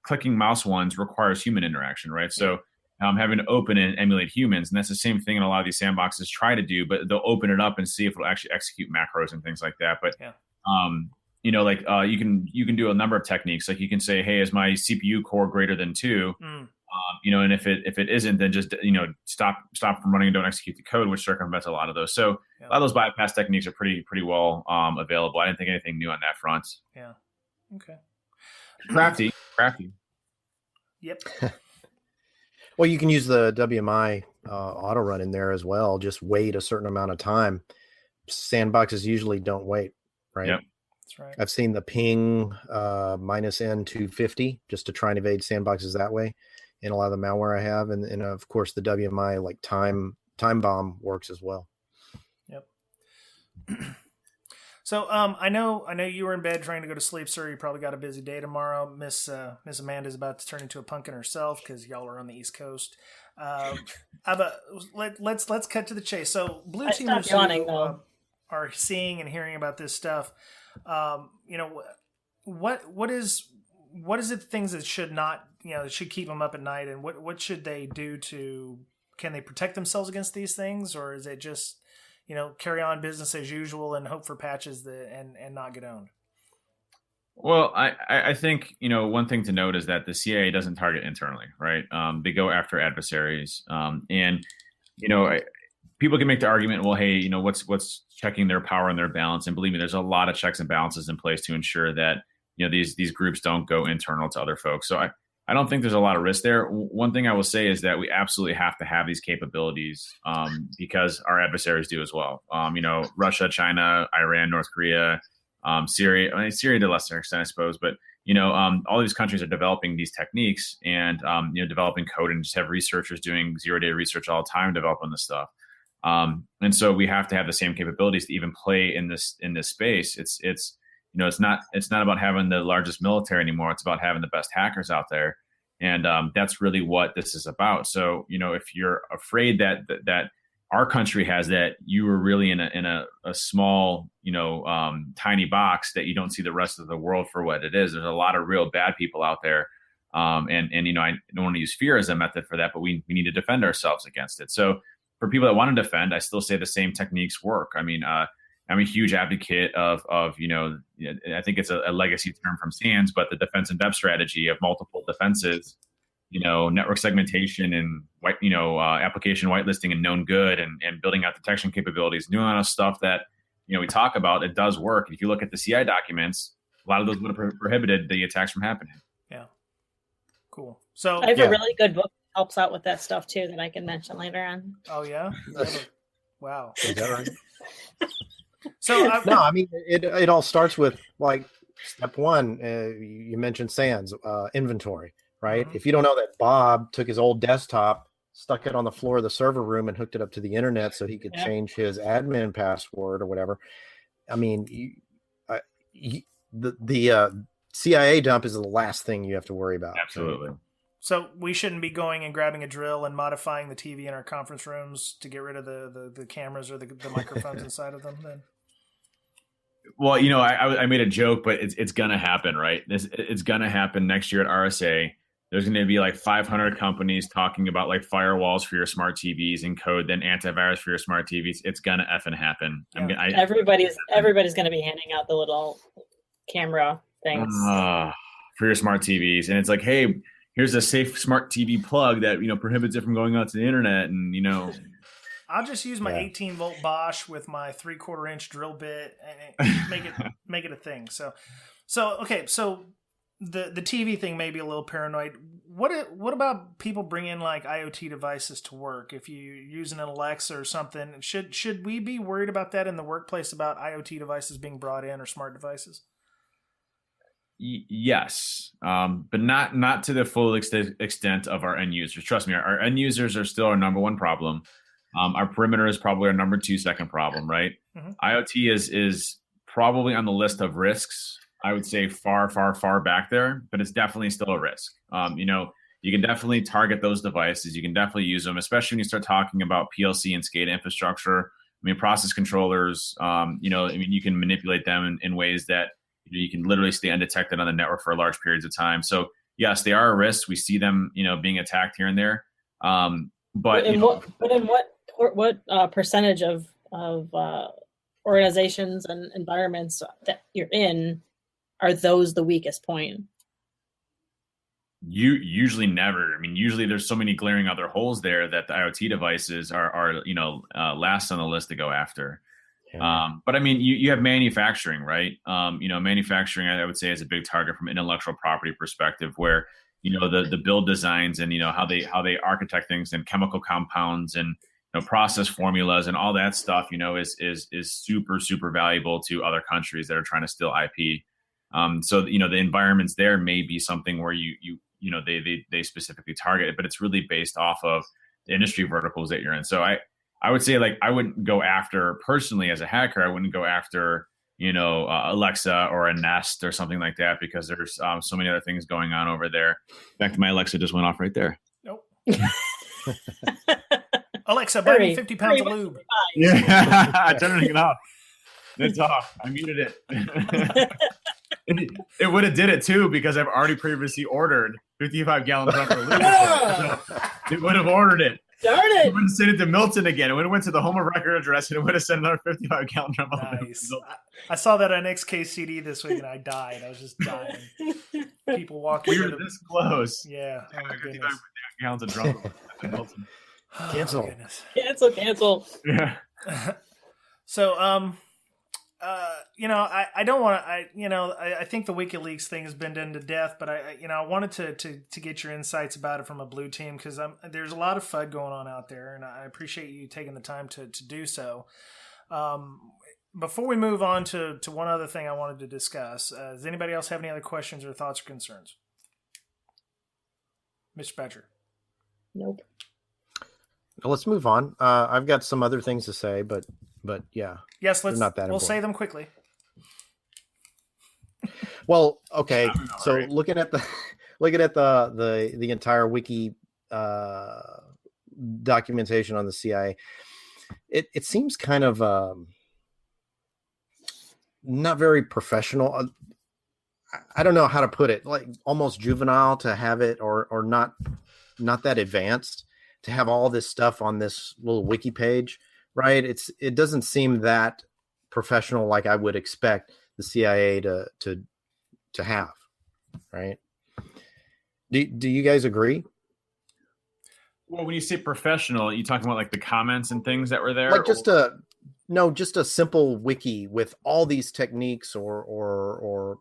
clicking mouse ones requires human interaction, right? So having to open and emulate humans, and that's the same thing in a lot of these sandboxes try to do, but they'll open it up and see if it'll actually execute macros and things like that. But you can do a number of techniques. Like you can say, hey, is my CPU core greater than 2? And if it isn't, then just stop from running and don't execute the code, which circumvents a lot of those. So a lot of those bypass techniques are pretty well available. I didn't think anything new on that front. Yeah. Okay. Crafty. Yep. Well, you can use the WMI auto run in there as well. Just wait a certain amount of time. Sandboxes usually don't wait, right? Yep. That's right. I've seen the ping -N250 just to try and evade sandboxes that way in a lot of the malware I have. And of course, the WMI like time bomb works as well. Yep. So I know you were in bed trying to go to sleep, sir. You probably got a busy day tomorrow. Miss Amanda's about to turn into a pumpkin herself because y'all are on the East Coast. Let's cut to the chase. So blue teamers who are seeing and hearing about this stuff, what is it things that should not, that should keep them up at night, and what should they do can they protect themselves against these things, or is it just carry on business as usual and hope for patches and not get owned? Well, I think, one thing to note is that the CIA doesn't target internally, right? They go after adversaries. People can make the argument, well, hey, what's checking their power and their balance? And believe me, there's a lot of checks and balances in place to ensure that, these groups don't go internal to other folks. So I don't think there's a lot of risk there. One thing I will say is that we absolutely have to have these capabilities because our adversaries do as well. Russia, China, Iran, North Korea, Syria, Syria to a lesser extent, I suppose. But, all these countries are developing these techniques and, developing code, and just have researchers doing zero-day research all the time developing this stuff. And so we have to have the same capabilities to even play in this space. It's not about having the largest military anymore. It's about having the best hackers out there. And that's really what this is about. So, if you're afraid that our country has that, you were really in a small, tiny box that you don't see the rest of the world for what it is. There's a lot of real bad people out there. I don't want to use fear as a method for that, but we need to defend ourselves against it. So for people that want to defend, I still say the same techniques work. I mean, I'm a huge advocate of I think it's a legacy term from SANS, but the defense in depth strategy of multiple defenses, network segmentation and application whitelisting and known good and building out detection capabilities, doing a lot of stuff that we talk about. It does work. If you look at the CI documents, a lot of those would have prohibited the attacks from happening. Yeah, cool. So I have a really good book that helps out with that stuff too that I can mention later on. Oh yeah, wow. Is that right? So no, I mean it all starts with like step one. You mentioned SANS inventory, right? Mm-hmm. If you don't know that Bob took his old desktop, stuck it on the floor of the server room, and hooked it up to the internet so he could change his admin password or whatever. I mean, the CIA dump is the last thing you have to worry about. Absolutely. So we shouldn't be going and grabbing a drill and modifying the TV in our conference rooms to get rid of the cameras or the microphones inside of them then? Well, I made a joke, but it's going to happen, right? It's going to happen next year at RSA. There's going to be like 500 companies talking about like firewalls for your smart TVs and code, then antivirus for your smart TVs. It's going to effing happen. Yeah. Everybody's going to be handing out the little camera things for your smart TVs. And it's like, hey, here's a safe smart TV plug that, prohibits it from going out to the internet. And, I'll just use my 18 volt Bosch with my 3/4 inch drill bit and make it a thing. So okay. So the TV thing may be a little paranoid. What about people bringing like IoT devices to work? If you're using an Alexa or something, should we be worried about that in the workplace about IoT devices being brought in or smart devices? Yes, but not to the full extent of our end users. Trust me, our end users are still our number one problem. Our perimeter is probably our number 2 second problem, right? IoT is probably on the list of risks. I would say far, far, far back there, but it's definitely still a risk. You can definitely target those devices. You can definitely use them, especially when you start talking about PLC and SCADA infrastructure. I mean, process controllers, you can manipulate them in ways that you can literally stay undetected on the network for large periods of time. So yes, they are a risk. We see them, being attacked here and there. But in what percentage of organizations and environments that you're in are those the weakest point? You usually never. I mean, usually there's so many glaring other holes there that the IoT devices are last on the list to go after. Yeah. But I mean, you have manufacturing, right? Manufacturing, I would say, is a big target from an intellectual property perspective, where the build designs and how they architect things and chemical compounds and process formulas and all that stuff, is super, super valuable to other countries that are trying to steal IP. So the environments there may be something where they specifically target it, but it's really based off of the industry verticals that you're in. So I would say, like, I wouldn't go after, personally as a hacker, I wouldn't go after Alexa or a Nest or something like that, because there's so many other things going on over there. In fact, my Alexa just went off right there. Nope. Alexa, buy me 50 pounds of lube. Yeah, turning it off. It's off. I muted it. It would have did it too, because I've already previously ordered 55 gallons of lube. So it would have ordered it. Darn it! It would have sent it to Milton again. It would have went to the home of record address, and it would have sent another 55 gallon drum. Nice. I saw that on XKCD this week, and I died. I was just dying. People walking. We were this close. Yeah. Oh my 55 gallons of drum. Milton. Cancel. Oh, cancel. Yeah. So, I don't want to. I think the WikiLeaks thing has been done to death, but I wanted to get your insights about it from a blue team, because there's a lot of FUD going on out there, and I appreciate you taking the time to do so. Before we move on to one other thing I wanted to discuss, does anybody else have any other questions or thoughts or concerns? Mr. Betcher. Nope. Well, let's move on. I've got some other things to say, but yeah. Yes, we'll important. Say them quickly. Well, okay. So looking at the entire wiki documentation on the CIA, it seems kind of not very professional. I don't know how to put it, like almost juvenile to have it, or not that advanced to have all this stuff on this little wiki page, right? It doesn't seem that professional, like I would expect the CIA to have, right? Do you guys agree? Well, when you say professional, you talking about like the comments and things that were there? Like just a simple wiki with all these techniques, or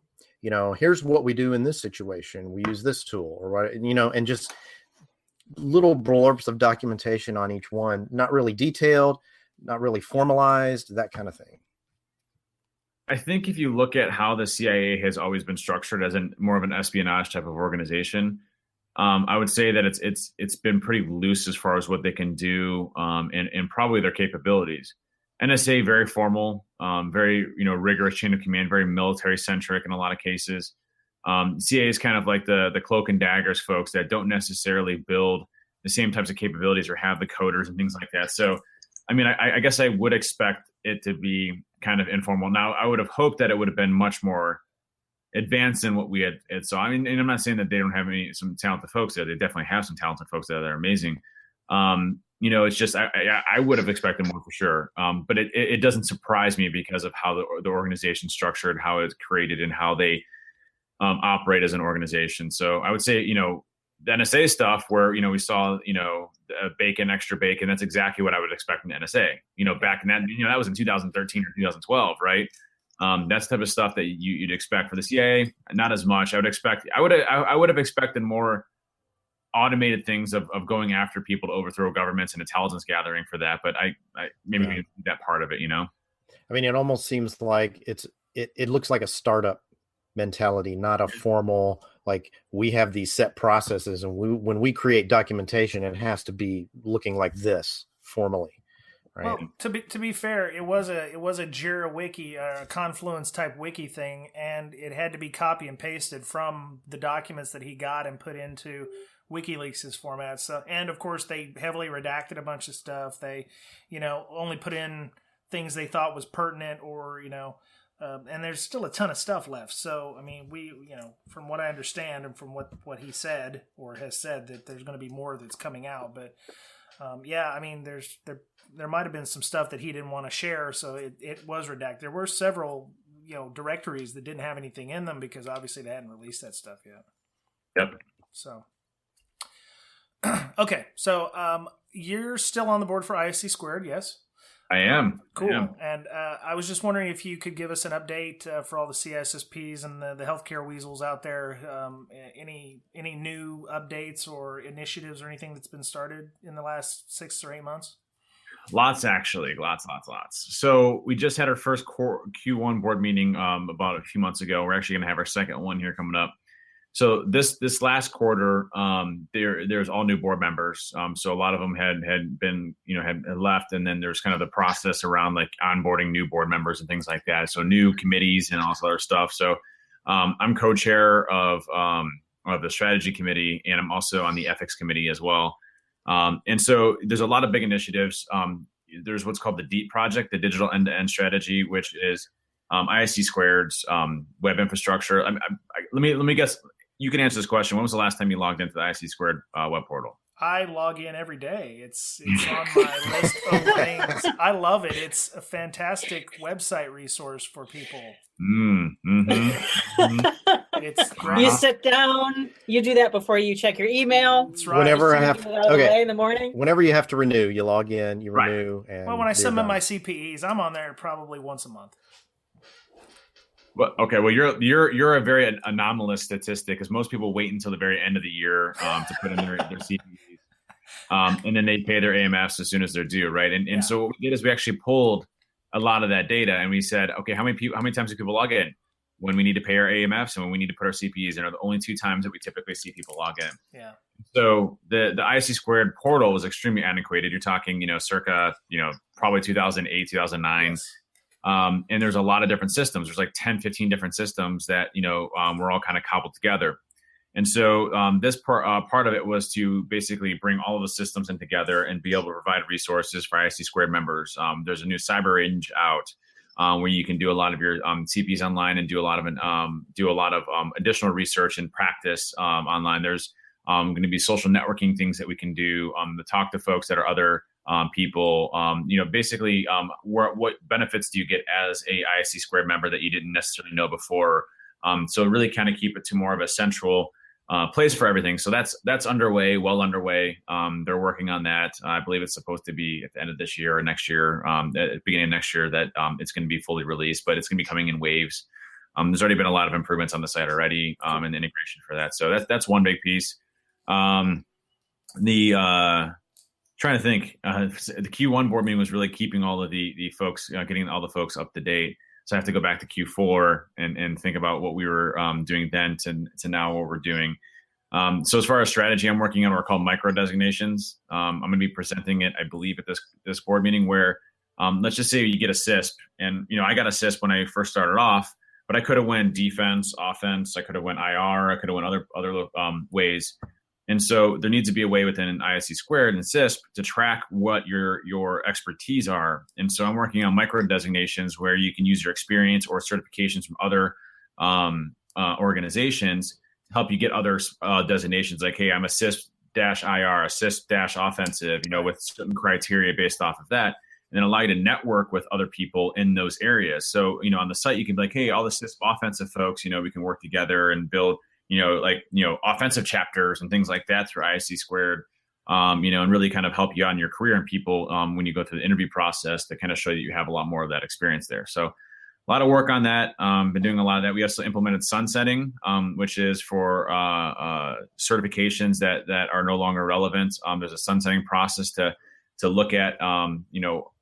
here's what we do in this situation. We use this tool, or what, and just little blurbs of documentation on each one, not really detailed, not really formalized, that kind of thing. I think if you look at how the CIA has always been structured as more of an espionage type of organization, I would say that it's been pretty loose as far as what they can do, and probably their capabilities. NSA, very formal, very rigorous chain of command, very military centric in a lot of cases. CIA is kind of like the cloak and daggers folks that don't necessarily build the same types of capabilities or have the coders and things like that. So, I mean, I guess I would expect it to be kind of informal. Now, I would have hoped that it would have been much more advanced than what we had saw. I mean, and I'm not saying that they don't have some talented folks there. They definitely have some talented folks there that are amazing. It's just I would have expected more for sure. But it doesn't surprise me because of how the organization's structured, how it's created, and how they operate as an organization. So I would say, the NSA stuff where, we saw, extra bacon, that's exactly what I would expect from the NSA, back in that, that was in 2013 or 2012, right? That's the type of stuff that you'd expect for the CIA. Not as much. I would have expected more automated things of going after people to overthrow governments and intelligence gathering for that. But maybe we can do that part of it, I mean, it almost seems like it looks like a startup mentality, not a formal, like we have these set processes, and when we create documentation, it has to be looking like this formally. right? Well, to be fair, it was a Jira wiki, a Confluence type wiki thing, and it had to be copy and pasted from the documents that he got and put into WikiLeaks' format. So, and of course, they heavily redacted a bunch of stuff. They, only put in things they thought was pertinent, or and there's still a ton of stuff left. So, I mean, we, from what I understand and from what he said or has said, that there's going to be more that's coming out, but. I mean, there might have been some stuff that he didn't want to share, so it was redacted. There were several, directories that didn't have anything in them because obviously they hadn't released that stuff yet. Yep. So, okay. So, you're still on the board for ISC2, yes? I am. Cool. I am. And I was just wondering if you could give us an update for all the CISSPs and the healthcare weasels out there. Any new updates or initiatives or anything that's been started in the last 6 or 8 months? Lots, actually. Lots. So we just had our first Q1 board meeting about a few months ago. We're actually going to have our second one here coming up. So this last quarter, there's all new board members. So a lot of them had been, had left, and then there's kind of the process around like onboarding new board members and things like that. So new committees and all this other stuff. So I'm co-chair of the strategy committee, and I'm also on the ethics committee as well. And so there's a lot of big initiatives. There's what's called the DEEP project, the Digital End-to-End Strategy, which is ISC2's web infrastructure. Let me guess. You can answer this question. When was the last time you logged into the ISC2 web portal? I log in every day. It's on my list of things. I love it. It's a fantastic website resource for people. It's great. You sit down. You do that before you check your email. That's right. Whenever I have in the morning. Whenever you have to renew, you log in, you renew. And when I submit my CPEs, I'm on there probably once a month. Well, okay. Well, you're a very anomalous statistic, because most people wait until the very end of the year to put in their CPEs, and then they pay their AMFs as soon as they're due, right? And so what we did is we actually pulled a lot of that data, and we said, okay, how many times do people log in? When we need to pay our AMFs and when we need to put our CPEs in are the only 2 times that we typically see people log in. Yeah. So the ISC2 portal was extremely antiquated. You're talking, circa, probably 2008, 2009. Yes. And there's a lot of different systems. There's like 10, 15 different systems that, were all kind of cobbled together. And so this part of it was to basically bring all of the systems in together and be able to provide resources for ISC2 members. There's a new cyber range out where you can do a lot of your CPs online and do a lot of additional research and practice online. There's going to be social networking things that we can do to talk to folks that are other people, basically what benefits do you get as a ISC2 member that you didn't necessarily know before. So really kind of keep it to more of a central place for everything. So that's underway, well underway. They're working on that. I believe it's supposed to be at the end of this year or next year, at the beginning of next year, that it's going to be fully released, but it's going to be coming in waves. There's already been a lot of improvements on the site already, and the integration for that. So that's one big piece. Trying to think, the Q1 board meeting was really keeping all of the folks, getting all the folks up to date. So I have to go back to Q4 and think about what we were doing then to now what we're doing. So as far as strategy, I'm working on what are called micro designations. I'm going to be presenting it, I believe, at this board meeting where, let's just say you get a CISP, and I got a CISP when I first started off, but I could have went defense, offense, I could have went IR, I could have went other ways. And so there needs to be a way within an ISC2 and CISP to track what your expertise are. And so I'm working on micro designations where you can use your experience or certifications from other organizations to help you get other designations. Like, hey, I'm a CISP-IR, a CISP-offensive, with certain criteria based off of that, and then allow you to network with other people in those areas. So, on the site, you can be like, hey, all the CISP offensive folks, we can work together and build offensive chapters and things like that through ISC2, and really kind of help you on your career and people when you go through the interview process to kind of show that you have a lot more of that experience there. So a lot of work on that. Been doing a lot of that. We also implemented sunsetting, which is for certifications that are no longer relevant. There's a sunsetting process to look at,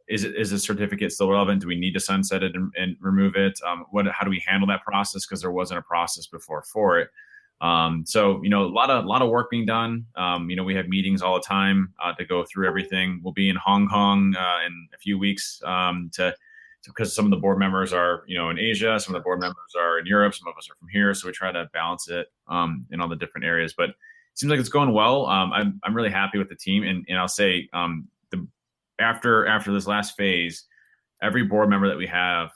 is the certificate still relevant? Do we need to sunset it and remove it? How do we handle that process? Because there wasn't a process before for it. So, a lot of work being done. We have meetings all the time to go through everything. We'll be in Hong Kong in a few weeks because some of the board members are, in Asia, some of the board members are in Europe, some of us are from here. So we try to balance it in all the different areas. But it seems like it's going well. I'm really happy with the team. And I'll say after this last phase, every board member that we have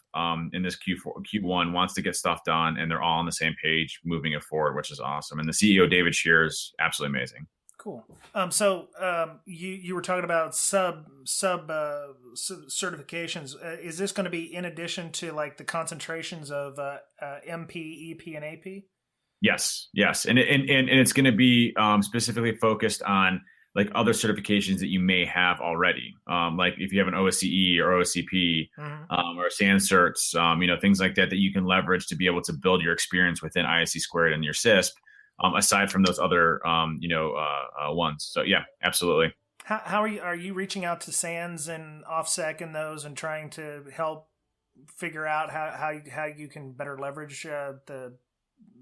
in this Q1 wants to get stuff done, and they're all on the same page, moving it forward, which is awesome. And the CEO, David Shear, is absolutely amazing. Cool. So you were talking about sub certifications. Is this going to be in addition to like the concentrations of MP, EP, and AP? Yes. And it's going to be specifically focused on like other certifications that you may have already. Like if you have an OSCE or OSCP or SAN certs, things like that you can leverage to be able to build your experience within ISC2 and your CISP, aside from those other, ones. So yeah, absolutely. How are you reaching out to SANs and OffSec and those and trying to help figure out how you can better leverage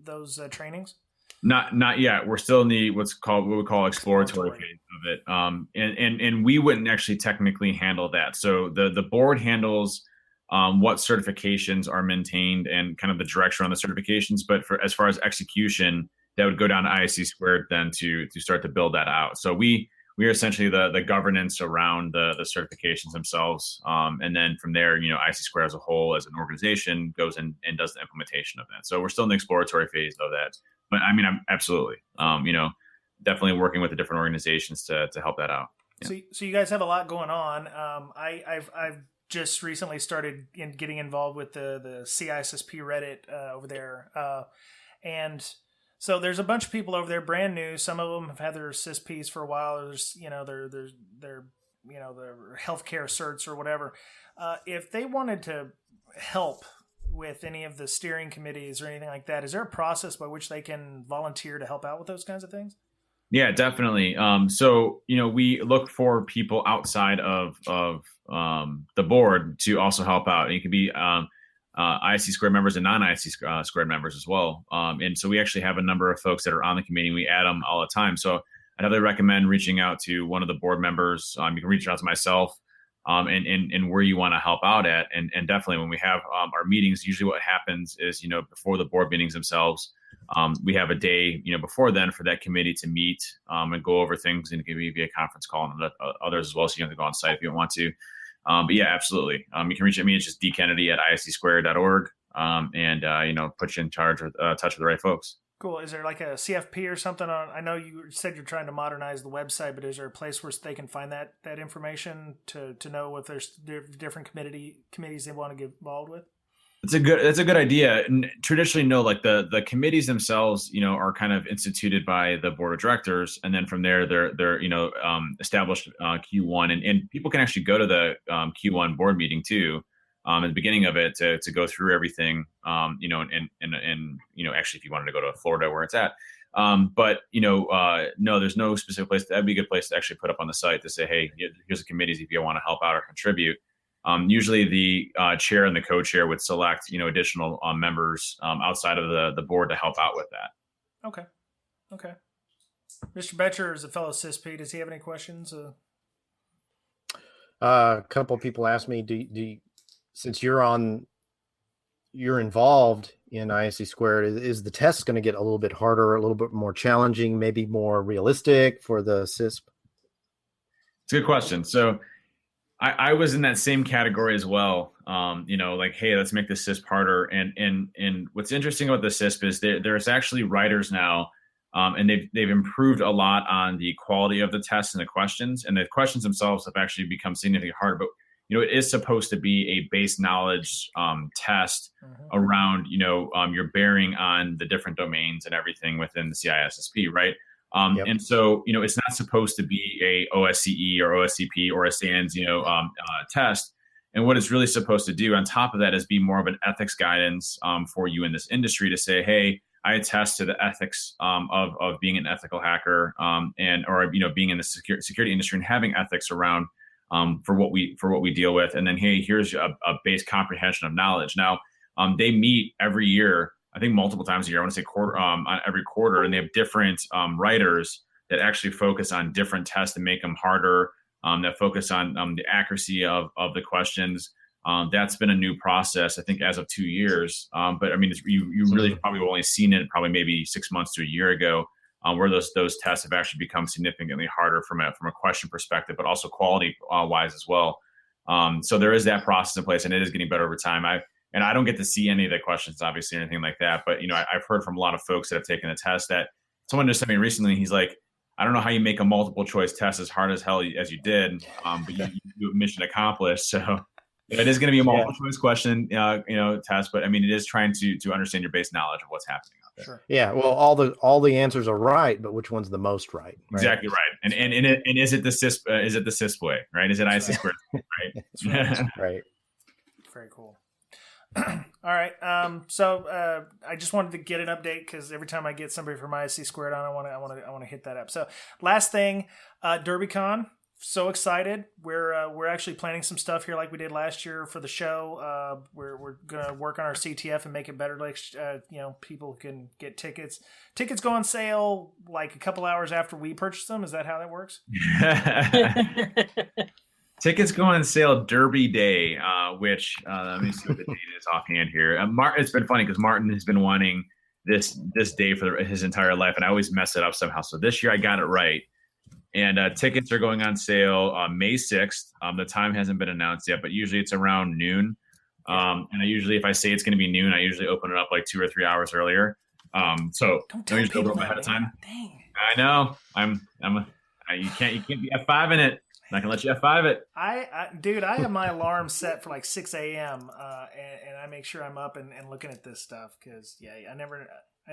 those trainings? Not yet. We're still in the what we call exploratory phase of it. And we wouldn't actually technically handle that. So the board handles what certifications are maintained and kind of the direction on the certifications. But as far as execution, that would go down to ISC2 then to start to build that out. So we are essentially the governance around the certifications themselves. And then from there, ISC2 as a whole, as an organization, goes in and does the implementation of that. So we're still in the exploratory phase of that. But I mean, I'm absolutely, definitely working with the different organizations to help that out. Yeah. So you guys have a lot going on. I've just recently started getting involved with the CISSP Reddit over there, and so there's a bunch of people over there brand new. Some of them have had their CISPs for a while. There's their healthcare certs or whatever. If they wanted to help with any of the steering committees or anything like that, is there a process by which they can volunteer to help out with those kinds of things? Yeah, definitely. So, we look for people outside of the board to also help out. It could be ISC2 members and non-ISC2 members as well. And so we actually have a number of folks that are on the committee, and we add them all the time. So I'd highly recommend reaching out to one of the board members. You can reach out to myself. And where you want to help out at. And definitely when we have our meetings, usually what happens is, before the board meetings themselves, we have a day, before then for that committee to meet and go over things, and it can be via conference call and others as well. So you have to go on site if you don't want to. But yeah, absolutely. You can reach at me. It's just dkennedy@isc2.org and put you in touch with the right folks. Cool. Is there like a CFP or something on? I know you said you're trying to modernize the website, but is there a place where they can find that information to know if there's different committees they want to get involved with? That's a good idea. And traditionally, no, like the committees themselves, are kind of instituted by the board of directors, and then from there, they're established Q1, and people can actually go to the Q1 board meeting too. At the beginning of it to go through everything, and actually if you wanted to go to Florida where it's at. But no, there's no specific place. That'd be a good place to actually put up on the site to say, hey, here's the committees if you want to help out or contribute. Usually the chair and the co-chair would select, additional members outside of the board to help out with that. Okay. Mr. Betcher is a fellow CISP. Does he have any questions? A couple of people asked me, do you, since you're involved in ISC2, is the test going to get a little bit harder, a little bit more challenging, maybe more realistic for the CISP? It's a good question. So I was in that same category as well. Like, hey, let's make the CISP harder. And what's interesting about the CISP is there's actually writers now, and they've improved a lot on the quality of the tests and the questions. And the questions themselves have actually become significantly harder. But it is supposed to be a base knowledge test around, your bearing on the different domains and everything within the CISSP, right? Yep. And so, it's not supposed to be a OSCE or OSCP or a SANS, test. And what it's really supposed to do on top of that is be more of an ethics guidance for you in this industry to say, hey, I attest to the ethics of being an ethical hacker or being in the security industry and having ethics around for what we deal with. And then, hey, here's a base comprehension of knowledge. Now, they meet every year I think multiple times a year. I want to say every quarter, and they have different writers that actually focus on different tests to make them harder. That focus on the accuracy of the questions. That's been a new process, I think, as of 2 years. But I mean, you really probably only seen it probably maybe 6 months to a year ago, where those tests have actually become significantly harder from a question perspective, but also quality wise as well. So there is that process in place, and it is getting better over time. I don't get to see any of the questions, obviously, or anything like that. But I've heard from a lot of folks that have taken the test that someone just sent me recently. He's like, I don't know how you make a multiple choice test as hard as hell as you did, but you mission accomplished. So it is going to be a multiple choice question, test. But I mean, it is trying to understand your base knowledge of what's happening out there. Sure. Yeah. Well, all the answers are right, but which one's the most right? Exactly right. And is it the CIS way, right? Is it ISC2, right? That's Right. Very cool. All right. So I just wanted to get an update because every time I get somebody from ISC2 on, I want to hit that up. So last thing, Derbycon. So excited. We're actually planning some stuff here like we did last year for the show. We're gonna work on our CTF and make it better. Like people can get tickets. Tickets go on sale like a couple hours after we purchase them. Is that how that works? Tickets go on sale Derby Day, which let me see what the date is offhand here. It's been funny because Martin has been wanting this day for his entire life, and I always mess it up somehow. So this year I got it right. And tickets are going on sale May 6th. The time hasn't been announced yet, but usually it's around noon. And if I say it's going to be noon, I usually open it up like 2 or 3 hours earlier. So don't tell people open ahead of time. Dang. I know. You can't be F5 in it. I'm not gonna let you F5 it. I have my alarm set for like 6 a.m. And I make sure I'm up and looking at this stuff because I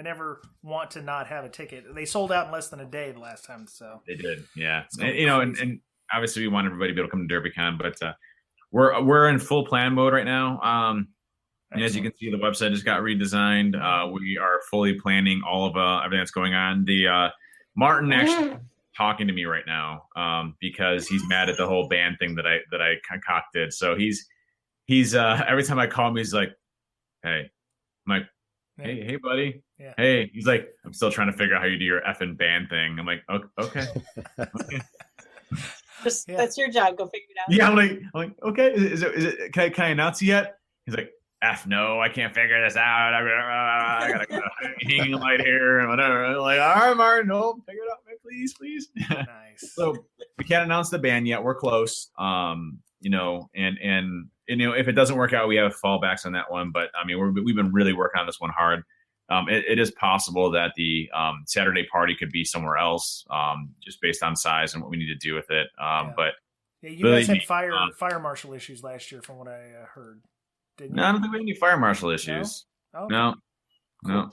never want to not have a ticket. They sold out in less than a day the last time, so they did. Yeah, and obviously we want everybody to be able to come to Derbycon, but we're in full plan mode right now. And as you can see, the website just got redesigned. We are fully planning all of everything that's going on. The Martin actually talking to me right now because he's mad at the whole band thing that I concocted. So he's every time I call him, he's like, "Hey," I'm like, "Hey, buddy." Yeah. Hey, he's like, "I'm still trying to figure out how you do your effing band thing." I'm like, "Okay." That's your job. Go figure it out. Yeah, I'm like, okay. Is it? Can I announce it yet? He's like, no, I can't figure this out. I gotta go hanging light here and whatever. I'm like, all right, Martin, no, figure it out, man, please. Nice. So we can't announce the band yet. We're close. And if it doesn't work out, we have fallbacks on that one. But I mean, we've been really working on this one hard. It is possible that the Saturday party could be somewhere else, just based on size and what we need to do with it. But you guys had fire marshal issues last year, from what I heard. Didn't you? No, I don't think we have any fire marshal issues. No. Okay. No. Cool. No.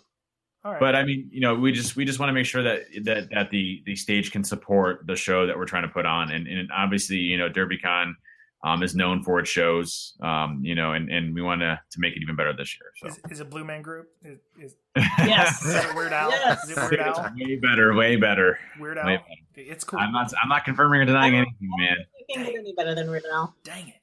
All right. But I mean, we just want to make sure that the stage can support the show that we're trying to put on, and obviously, Derbycon is known for its shows, and we want to make it even better this year. So is it Blue Man Group? Yes. Is it Weird Al? Yes. Is it Weird Al? Way better. Weird Al. Way better. It's cool. I'm not confirming or denying anything, man. You can't get any better than Weird Al. Dang it.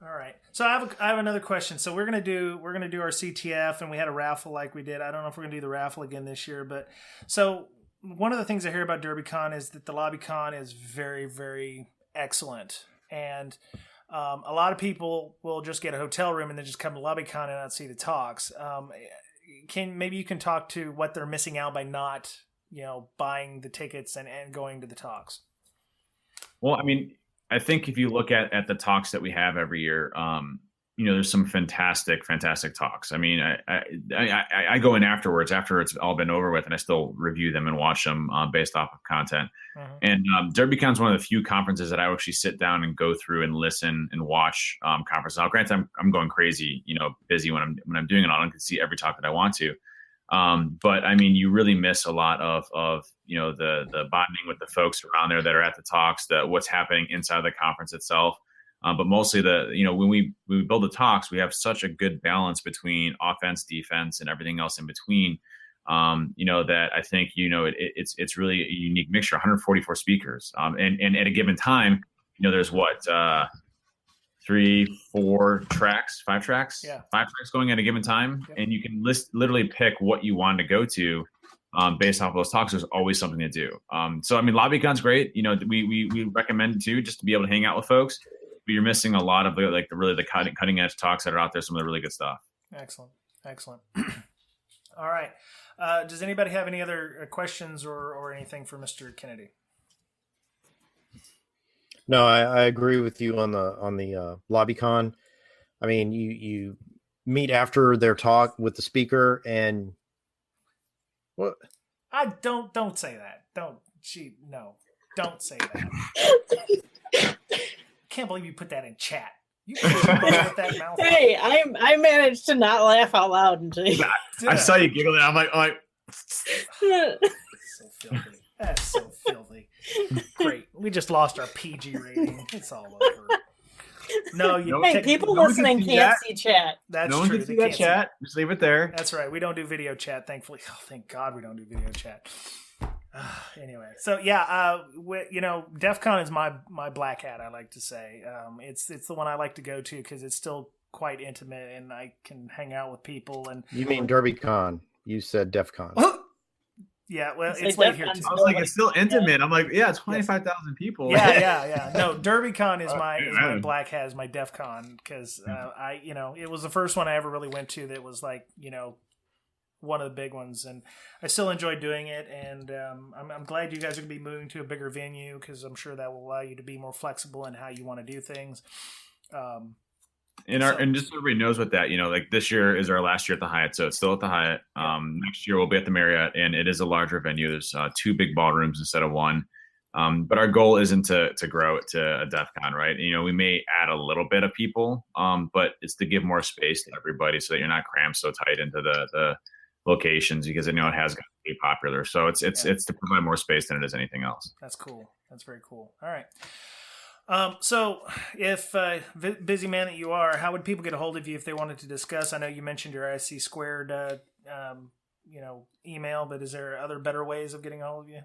All right. So I have another question. So we're gonna do our CTF, and we had a raffle like we did. I don't know if we're gonna do the raffle again this year, but so one of the things I hear about Derbycon is that the LobbyCon is very, very excellent, and a lot of people will just get a hotel room and then just come to LobbyCon and not see the talks. Maybe you can talk to what they're missing out by not buying the tickets and going to the talks. Well, I mean, I think if you look at the talks that we have every year, there's some fantastic talks. I mean, I go in afterwards after it's all been over with, and I still review them and watch them based off of content. Uh-huh. And Derbycon is one of the few conferences that I actually sit down and go through and listen and watch conferences. Now, granted, I'm going crazy, busy when I'm doing it all. I can see every talk that I want to. But I mean, you really miss a lot of the bonding with the folks around there that are at the talks, what's happening inside the conference itself. But mostly when we build the talks, we have such a good balance between offense, defense, and everything else in between. That I think it's really a unique mixture. 144 speakers, and at a given time, there's 5 tracks, five tracks going at a given time, and you can literally pick what you want to go to based off of those talks. There's always something to do. So I mean, LobbyCon's great. You know, we recommend it too, just to be able to hang out with folks. But you're missing a lot of the cutting edge talks that are out there. Some of the really good stuff. Excellent. All right. Does anybody have any other questions or anything for Mr. Kennedy? No, I agree with you on the LobbyCon. I mean, you meet after their talk with the speaker, and what? Don't say that. Don't say that. Can't believe you put that in chat. You can't with that mouth. Hey, I managed to not laugh out loud until I saw you giggling. I'm like. So filthy. That's so filthy. Great. We just lost our PG rating. It's all over. No, hey, people listening can't see chat. That's no true. One can see that chat. Just leave it there. That's right. We don't do video chat, thankfully. Oh, thank God we don't do video chat. Anyway, so yeah, DEF CON is my black hat, I like to say. It's the one I like to go to because it's still quite intimate and I can hang out with people. And you mean Derbycon? You said DEF CON. Yeah, well, it's late here too. I was like, it's still intimate. I'm like, yeah, 25,000 people. Yeah. No, Derbycon is my black hat, is my DEF CON because it was the first one I ever really went to that was like, one of the big ones, and I still enjoy doing it. And I'm glad you guys are going to be moving to a bigger venue because I'm sure that will allow you to be more flexible in how you want to do things. And just so everybody knows what that, like this year is our last year at the Hyatt, so it's still at the Hyatt. Next year we'll be at the Marriott, and it is a larger venue. There's 2 big ballrooms instead of 1. But our goal isn't to grow it to a DEF CON, right? We may add a little bit of people, but it's to give more space to everybody so that you're not crammed so tight into the locations, because it has gotten to be popular. So it's to provide more space than it is anything else. That's cool. That's very cool. All right. So if busy man that you are, how would people get a hold of you if they wanted to discuss? I know you mentioned your ISC2 email, but is there other better ways of getting a hold of you?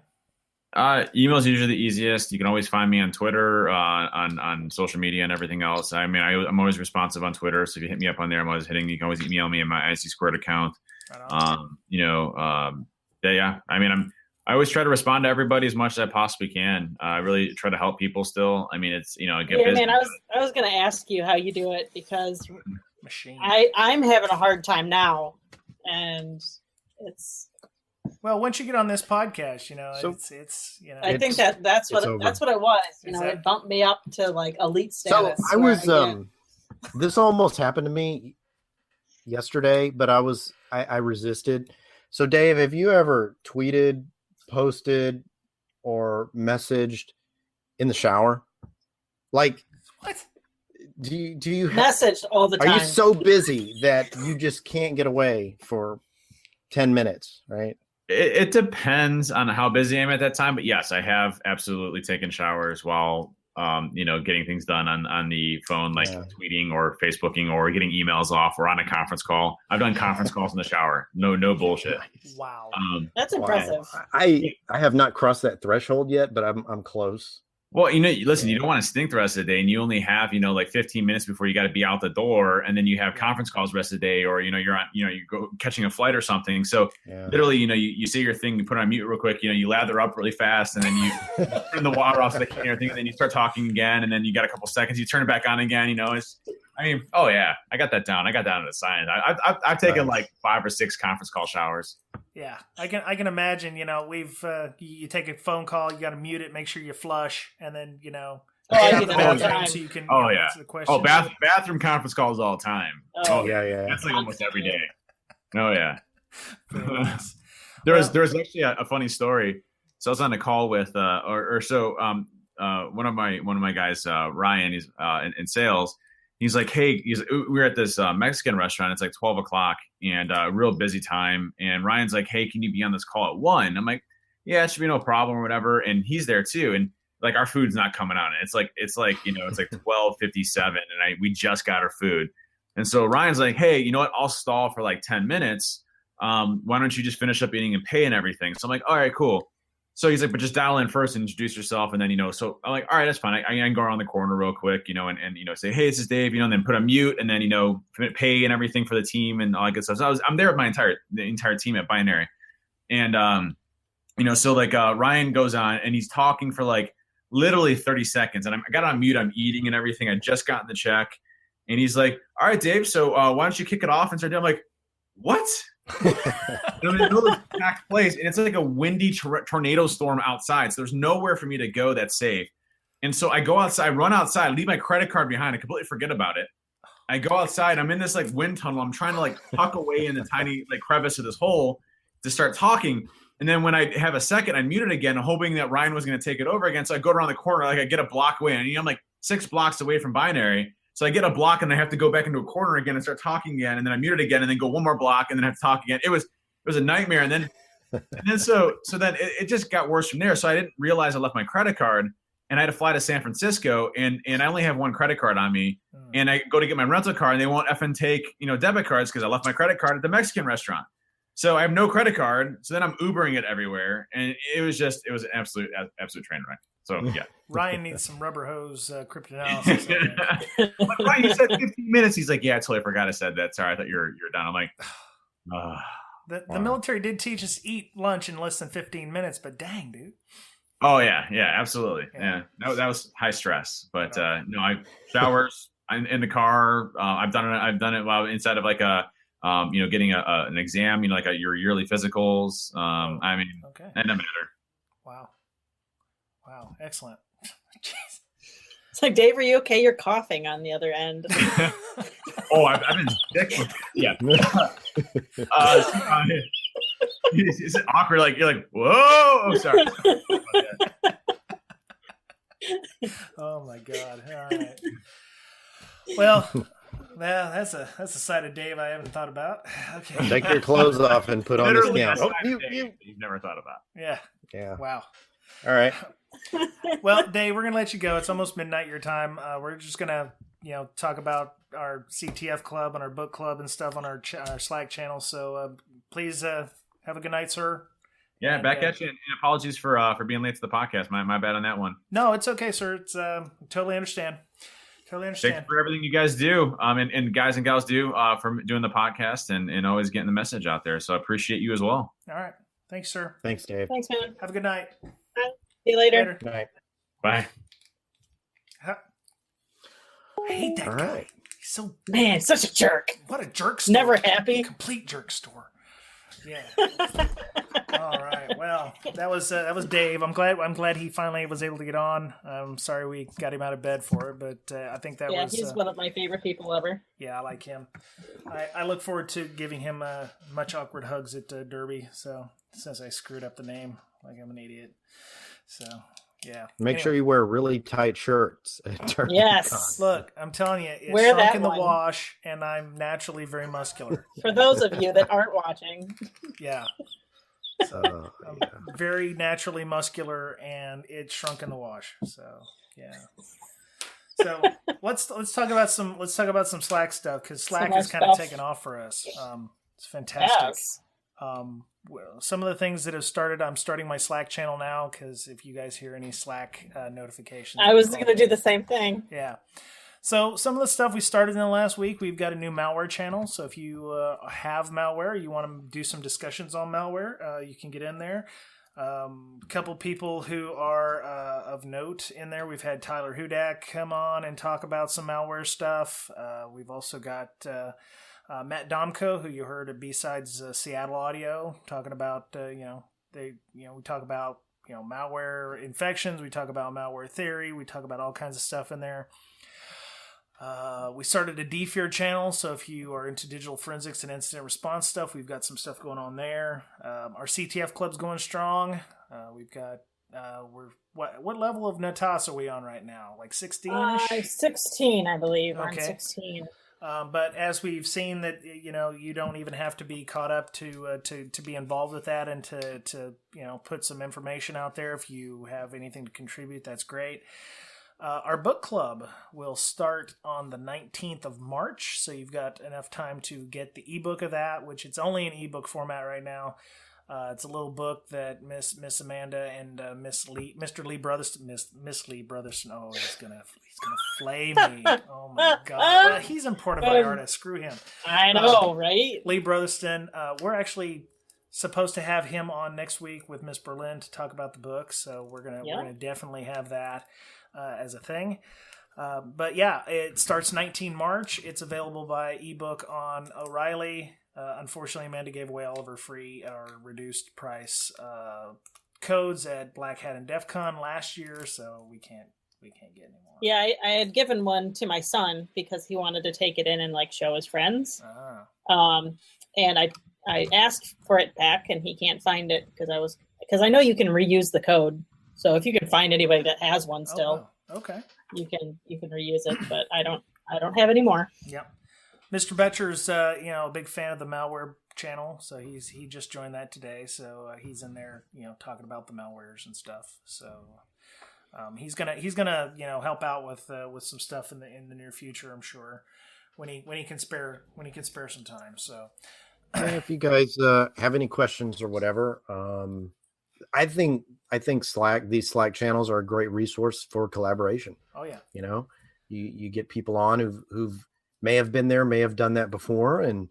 Email is usually the easiest. You can always find me on Twitter, on social media and everything else. I mean, I'm always responsive on Twitter. So if you hit me up on there, I'm always hitting. You can always email me at my ISC2 account. Yeah. I mean, I always try to respond to everybody as much as I possibly can. I really try to help people still. I mean, it's, get busy. Man, I was going to ask you how you do it because I'm having a hard time now, and it's. Well, once you get on this podcast, I think that's what it was. It bumped me up to like elite status. So I was this almost happened to me yesterday, but I resisted. So Dave, have you ever tweeted, posted, or messaged in the shower? Like, what? Do you messaged all the time? Are you so busy that you just can't get away for 10 minutes, right? It depends on how busy I am at that time, but yes, I have absolutely taken showers while getting things done on the phone, like tweeting or Facebooking or getting emails off or on a conference call. I've done conference calls in the shower. No bullshit. Wow. That's impressive. I have not crossed that threshold yet, but I'm close. Well, listen, you don't want to stink the rest of the day, and you only have, like 15 minutes before you got to be out the door, and then you have conference calls the rest of the day, or, you're on, you go catching a flight or something. So literally, you say your thing, you put it on mute real quick, you lather up really fast, and then you turn the water off so they can't hear anything, and then you start talking again, and then you got a couple seconds, you turn it back on again, I got that down. I got down to the science. I've taken like 5 or 6 conference call showers. Yeah, I can imagine. We've you take a phone call, you got to mute it, make sure you flush, and then I do that all the time. So you can answer the question. Bathroom conference calls all the time. Yeah. That's like almost every day. Oh yeah. There was actually a funny story. So I was on a call with one of my guys, Ryan. He's in sales. He's like, hey, we're at this Mexican restaurant. It's like 12 o'clock and a real busy time. And Ryan's like, hey, can you be on this call at 1? I'm like, yeah, it should be no problem or whatever. And he's there too. And like our food's not coming out. It's like 12:57 and we just got our food. And so Ryan's like, hey, you know what? I'll stall for like 10 minutes. Why don't you just finish up eating and pay and everything? So I'm like, all right, cool. So he's like, but just dial in first and introduce yourself. And then, so I'm like, all right, that's fine. I can go around the corner real quick, and say, hey, this is Dave, and then put on mute and then, pay and everything for the team and all that good stuff. So I'm there with the entire team at Binary. And, so like Ryan goes on and he's talking for like literally 30 seconds. And I got on mute. I'm eating and everything. I just gotten the check. And he's like, all right, Dave, so why don't you kick it off and start doing? I'm like, what? And I'm in the middle of this packed place, and it's like a windy tornado storm outside. So there's nowhere for me to go that's safe. And so I go outside, run outside, leave my credit card behind. I completely forget about it. I go outside. I'm in this like wind tunnel. I'm trying to like tuck away in the tiny like crevice of this hole to start talking. And then when I have a second, I mute it again, hoping that Ryan was going to take it over again. So I go around the corner, like I get a block away, and I'm like 6 blocks away from Binary. So I get a block and I have to go back into a corner again and start talking again. And then I mute it again and then go 1 more block and then have to talk again. It was a nightmare. And then so then it just got worse from there. So I didn't realize I left my credit card and I had to fly to San Francisco and I only have 1 credit card on me. And I go to get my rental car and they won't effing take, debit cards because I left my credit card at the Mexican restaurant. So I have no credit card. So then I'm Ubering it everywhere. And it was an absolute train wreck. So yeah, Ryan needs some rubber hose cryptanalysis. Ryan, you said 15 minutes. He's like, yeah, I totally forgot I said that. Sorry, I thought you were done. I'm like, the military did teach us eat lunch in less than 15 minutes, but dang, dude. Oh yeah, absolutely. Yeah. That was high stress, but no, I showers in the car. I've done it while inside of like a getting an exam. Like your yearly physicals. Okay. That doesn't matter. Wow, excellent. Jeez. It's like, Dave, are you okay? You're coughing on the other end. Oh, I've been sick. Yeah. Is it awkward? Like you're like, whoa! Oh, sorry. Oh my God! All right. Well, that's a side of Dave I haven't thought about. Okay. Take your clothes off and put on this gown. Oh, you've never thought about. Yeah. Wow. All right. Well, Dave, we're gonna let you go. It's almost midnight your time. We're just gonna, talk about our CTF club and our book club and stuff on our Slack channel. So please have a good night, sir. Yeah, back at you. And apologies for being late to the podcast. My bad on that one. No, it's okay, sir. It's totally understand. Thanks for everything you guys do, and guys and gals do for doing the podcast and always getting the message out there. So I appreciate you as well. All right. Thanks, sir. Thanks, Dave. Thanks, man. Have a good night. See you later. Good night. Bye. I hate that All guy. right. He's so Man, such a jerk. What a jerk store. Never happy. Complete jerk store. Yeah. All right. Well, that was Dave. I'm glad he finally was able to get on. I'm sorry we got him out of bed for it, but I think that was. Yeah, he's one of my favorite people ever. Yeah, I like him. I look forward to giving him much awkward hugs at Derby. So since I screwed up the name, like I'm an idiot. So yeah. Make sure you wear really tight shirts at Derbycon. Yes. Look, I'm telling you, it's Wear shrunk that in the one. wash, and I'm naturally very muscular. For those of you that aren't watching. Yeah. I'm very naturally muscular, and it's shrunk in the wash. So yeah. So let's talk about some Slack stuff, because Slack is kind of taken off for us. It's fantastic. Yes. Well, some of the things that have started, I'm starting my Slack channel now, because if you guys hear any Slack notifications, I was going to do the same thing. Yeah. So some of the stuff we started in the last week, we've got a new malware channel. So if you have malware, you want to do some discussions on malware, you can get in there. A couple people who are of note in there. We've had Tyler Hudak come on and talk about some malware stuff. We've also got Matt Domko, who you heard at B-Sides Seattle Audio, talking about we talk about malware infections, we talk about malware theory, we talk about all kinds of stuff in there. We started a DFear channel, so if you are into digital forensics and incident response stuff, we've got some stuff going on there. Our CTF club's going strong. We've got what level of Natas are we on right now? Like 16-ish? 16, I believe. Okay. I'm 16. But as we've seen that, you don't even have to be caught up to be involved with that, and to put some information out there. If you have anything to contribute, that's great. Our book club will start on the 19th of March, so you've got enough time to get the ebook of that, which it's only in ebook format right now. It's a little book that Miss Amanda and Mr. Lee Brotherston, Miss Lee Brotherston. Oh, he's gonna flay me. Oh my god. Well, he's imported by artists. Screw him. I know, right? Lee Brotherston. We're actually supposed to have him on next week with Miss Berlin to talk about the book. So we're gonna definitely have that as a thing. But yeah, it starts 19 March. It's available by ebook on O'Reilly. Unfortunately, Amanda gave away all of her free or reduced price codes at Black Hat and DEF CON last year, so we can't get any more. Yeah, I had given one to my son because he wanted to take it in and like show his friends. And I asked for it back, and he can't find it because I know you can reuse the code. So if you can find anybody that has one still, okay, you can reuse it. But I don't have any more. Yep. Mr. Betcher's, a big fan of the malware channel, so he just joined that today. So he's in there, talking about the malwares and stuff. So he's gonna help out with some stuff in the near future, I'm sure, when he can spare some time. So if you guys have any questions or whatever, I think these Slack channels are a great resource for collaboration. Oh yeah, you get people on who've may have been there, may have done that before, and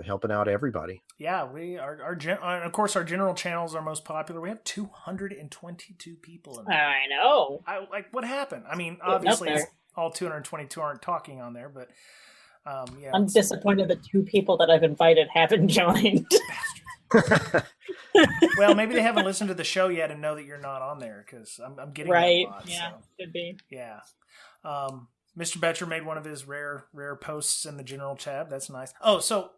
helping out everybody. Yeah, of course our general channels are most popular. We have 222 people in there. I know. What happened? I mean, obviously all 222 aren't talking on there, but yeah. I'm disappointed that 2 people that I've invited haven't joined. Well, maybe they haven't listened to the show yet and know that you're not on there, because I'm getting right. That a lot, yeah, so. Could be. Yeah. Mr. Betcher made one of his rare posts in the general tab. That's nice. Oh, so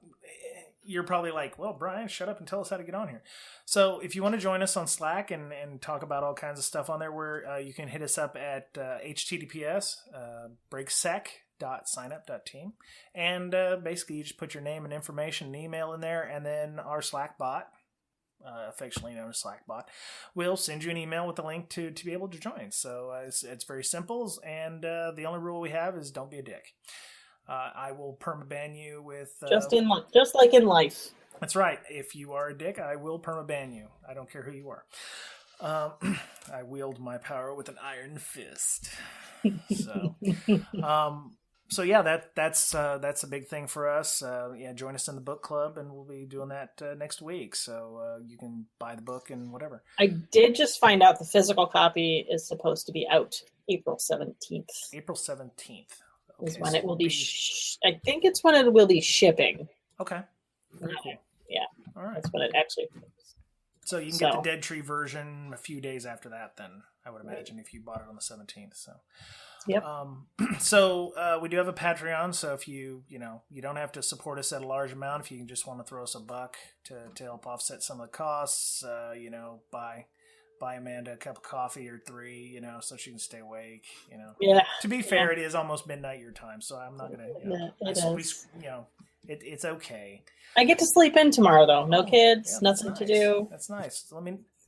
you're probably like, well, Brian, shut up and tell us how to get on here. So if you want to join us on Slack and talk about all kinds of stuff on there, you can hit us up at https breaksec.signup.team. And basically you just put your name and information and email in there, and then our Slack bot, affectionately known as Slackbot, will send you an email with a link to be able to join. So it's very simple, and the only rule we have is don't be a dick. I will permaban you with just like in life. That's right. If you are a dick, I will permaban you. I don't care who you are. I wield my power with an iron fist. So yeah, that's a big thing for us. Join us in the book club, and we'll be doing that next week. So you can buy the book and whatever. I did just find out the physical copy is supposed to be out April 17th. April 17th is when it will be. I think it's when it will be shipping. Okay. Very cool. Yeah. All right. That's when it actually. So you can get the Dead Tree version a few days after that. Then I would imagine if you bought it on the 17th. So. Yep. So we do have a Patreon. So if you don't have to support us at a large amount. If you just want to throw us $1 to help offset some of the costs, buy Amanda a cup of coffee or 3, so she can stay awake. Yeah. To be fair, it is almost midnight your time, so I'm not gonna. It's okay. I get to sleep in tomorrow though. No kids, nothing to do. That's nice.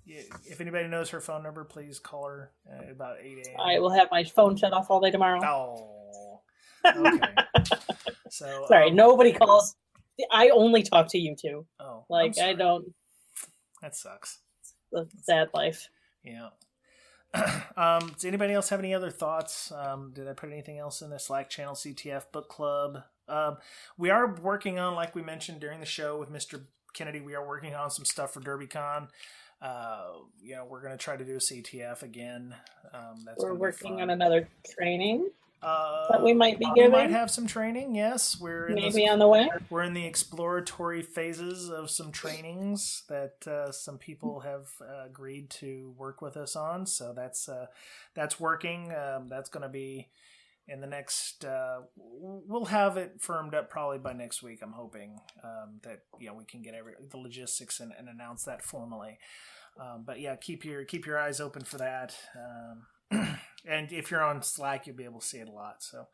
If anybody knows her phone number, please call her at about 8 a.m. I will have my phone shut off all day tomorrow. Oh, okay. So sorry, nobody calls. I only talk to you two. Oh, I don't. That sucks. It's a sad life. Yeah. Does anybody else have any other thoughts? Did I put anything else in the Slack channel, CTF book club? We are working on, like we mentioned during the show with Mr. Kennedy, we are working on some stuff for Derbycon. We're going to try to do a CTF again. We're working on another training that we might be giving. We might have some training, yes. We're on the way. We're in the exploratory phases of some trainings that some people have agreed to work with us on. So that's working. That's going to be in the next. We'll have it firmed up probably by next week. I'm hoping that we can get the logistics and announce that formally. But yeah, keep your eyes open for that. And if you're on Slack, you'll be able to see it a lot. So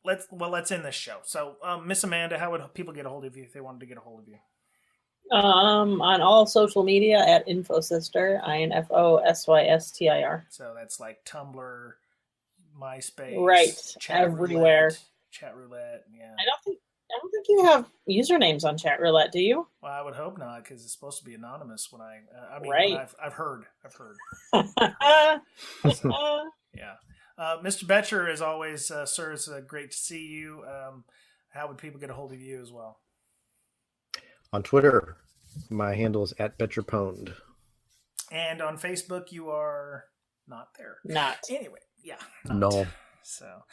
let's end this show. So Miss Amanda, how would people get a hold of you if they wanted to get a hold of you? On all social media at InfoSystir, INFOSYSTIR. So that's like Tumblr, MySpace, right? Chat everywhere. Chat roulette, yeah. I don't think I don't think you have usernames on Chat Roulette, do you? Well, I would hope not, because it's supposed to be anonymous. When I mean, Right. when I've heard. Uh, Yeah. Mr. Betcher, as always, sir, it's great to see you. How would people get a hold of you as well? On Twitter, my handle is @BetcherPwned. And on Facebook, you are not there. Not. Anyway, yeah. No. So,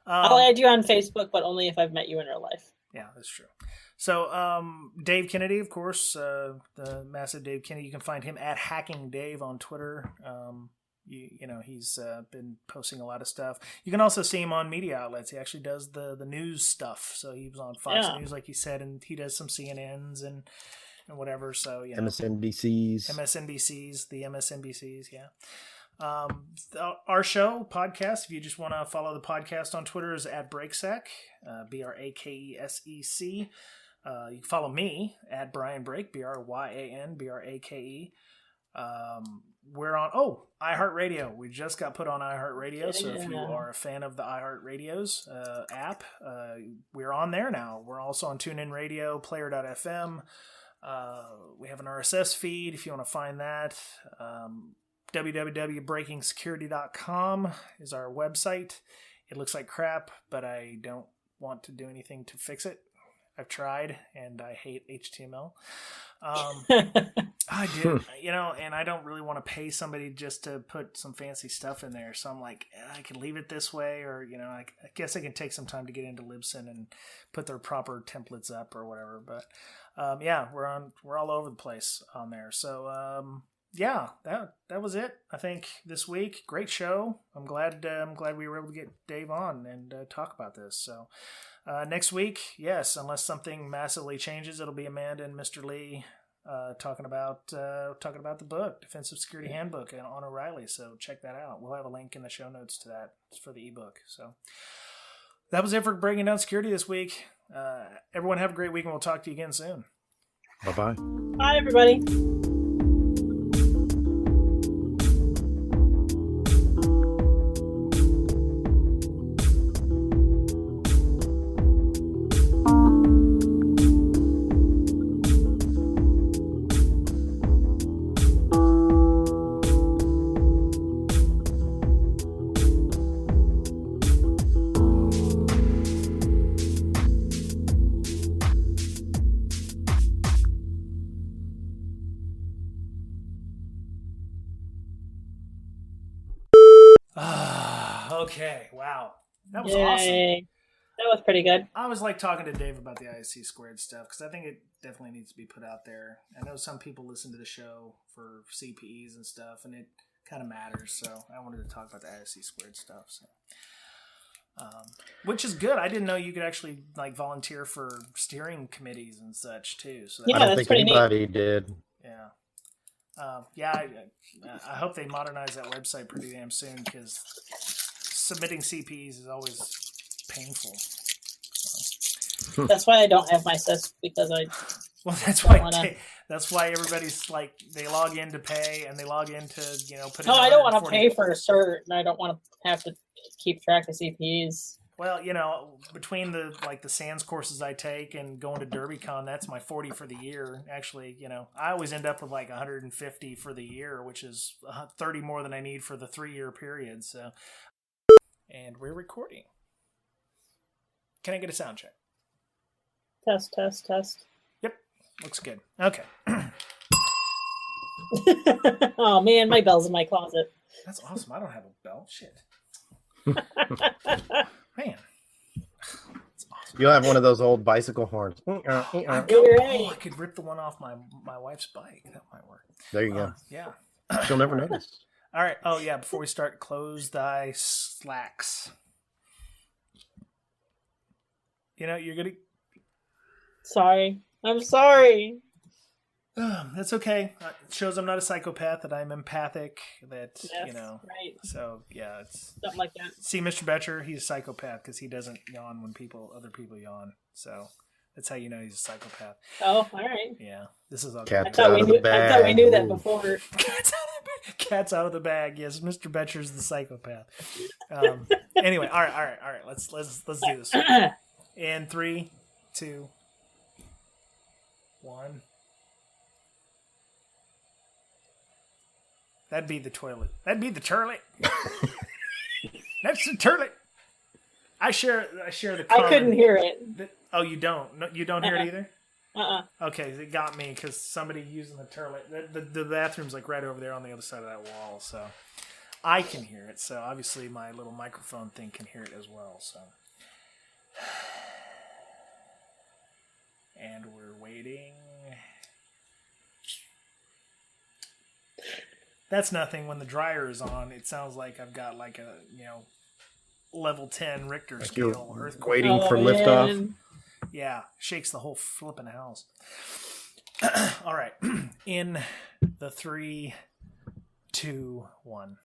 I'll add you on Facebook, but only if I've met you in real life. yeah, that's true. So, Dave Kennedy, of course, the massive Dave Kennedy. You can find him at Hacking Dave on Twitter. You know, he's been posting a lot of stuff. You can also see him on media outlets. He actually does the news stuff. So he was on Fox News, like you said, and he does some CNNs and whatever. So, you know, MSNBCs. the MSNBCs, yeah. Our show podcast, if you just want to follow the podcast on Twitter, is at Breaksec, BRAKESEC. You can follow me at Brian Brake, BRYANBRAKE. We're on iHeartRadio. We just got put on iHeartRadio, so if you are a fan of the iHeartRadios app, we're on there now. We're also on TuneIn Radio, Player.fm. We have an RSS feed if you want to find that. www.breakingsecurity.com is our website. It looks like crap, but I don't want to do anything to fix it. I've tried, and I hate HTML. I do, you know, and I don't really want to pay somebody just to put some fancy stuff in there. So I'm like, I can leave it this way, or, you know, I guess I can take some time to get into Libsyn and put their proper templates up or whatever. But yeah, we're all over the place on there. So yeah, that was it. I think this week, great show. I'm glad we were able to get Dave on and talk about this. So next week, yes, unless something massively changes, it'll be Amanda and Mr. Lee talking about the book, Defensive Security Handbook, on O'Reilly. So check that out. We'll have a link in the show notes to that for the ebook. So that was it for Breaking Down Security this week. Everyone have a great week, and we'll talk to you again soon. Bye-bye. Bye, everybody. Okay, wow. That was Yay. awesome. That was pretty good. I was like talking to Dave about the ISC2 stuff because I think it definitely needs to be put out there. I know some people listen to the show for CPEs and stuff, and it kind of matters. So I wanted to talk about the ISC2 stuff. So, which is good. I didn't know you could actually like volunteer for steering committees and such too. So Yeah, I don't that's think pretty neat. anybody did. yeah. Yeah, I hope they modernize that website pretty damn soon because submitting CPs is always painful. So. That's why I don't have my CISP, because I Well, that's don't why wanna- that's why everybody's like they log in to pay and they log in to put. No, in I don't want to 140 pay for a cert, and I don't want to have to keep track of CPs. Well, between the SANS courses I take and going to Derbycon, that's my 40 for the year. Actually, I always end up with like 150 for the year, which is 30 more than I need for the 3-year period. So, and we're recording. Can I get a sound check? Test, test, test. Yep, looks good. Okay. Oh man, my bell's in my closet. That's awesome. I don't have a belt. Shit. Man. That's awesome. You'll have one of those old bicycle horns. I could rip the one off my wife's bike. That might work. There you go. Yeah. She'll never notice. All right. Oh, yeah. Before we start, close thy slacks. You're going to... Sorry. I'm sorry. That's okay. It shows I'm not a psychopath, that I'm empathic, that, Yes, right. So, yeah, it's... Something like that. See, Mr. Betcher, he's a psychopath because he doesn't yawn when other people yawn. So, that's how you know he's a psychopath. Oh, all right. Yeah. This is all Cat's good. out of the bag. I thought we knew that Ooh. before. Cat's out of the bag. Yes, Mr. Betcher's the psychopath. Anyway, all right. Let's do this. In 3, 2, 1. That'd be the toilet. That'd be the turlet. That's the turlet. I share the common, I couldn't hear it. Oh, you don't? No, you don't hear it either? Okay, it got me because somebody using the turlet. The bathroom's like right over there on the other side of that wall, so I can hear it. So obviously my little microphone thing can hear it as well. So, and we're waiting. That's nothing. When the dryer is on, it sounds like I've got like a level 10 Richter Like scale you're earthquake. waiting for liftoff. Yeah, shakes the whole flipping house. All right. In the 3, 2, 1.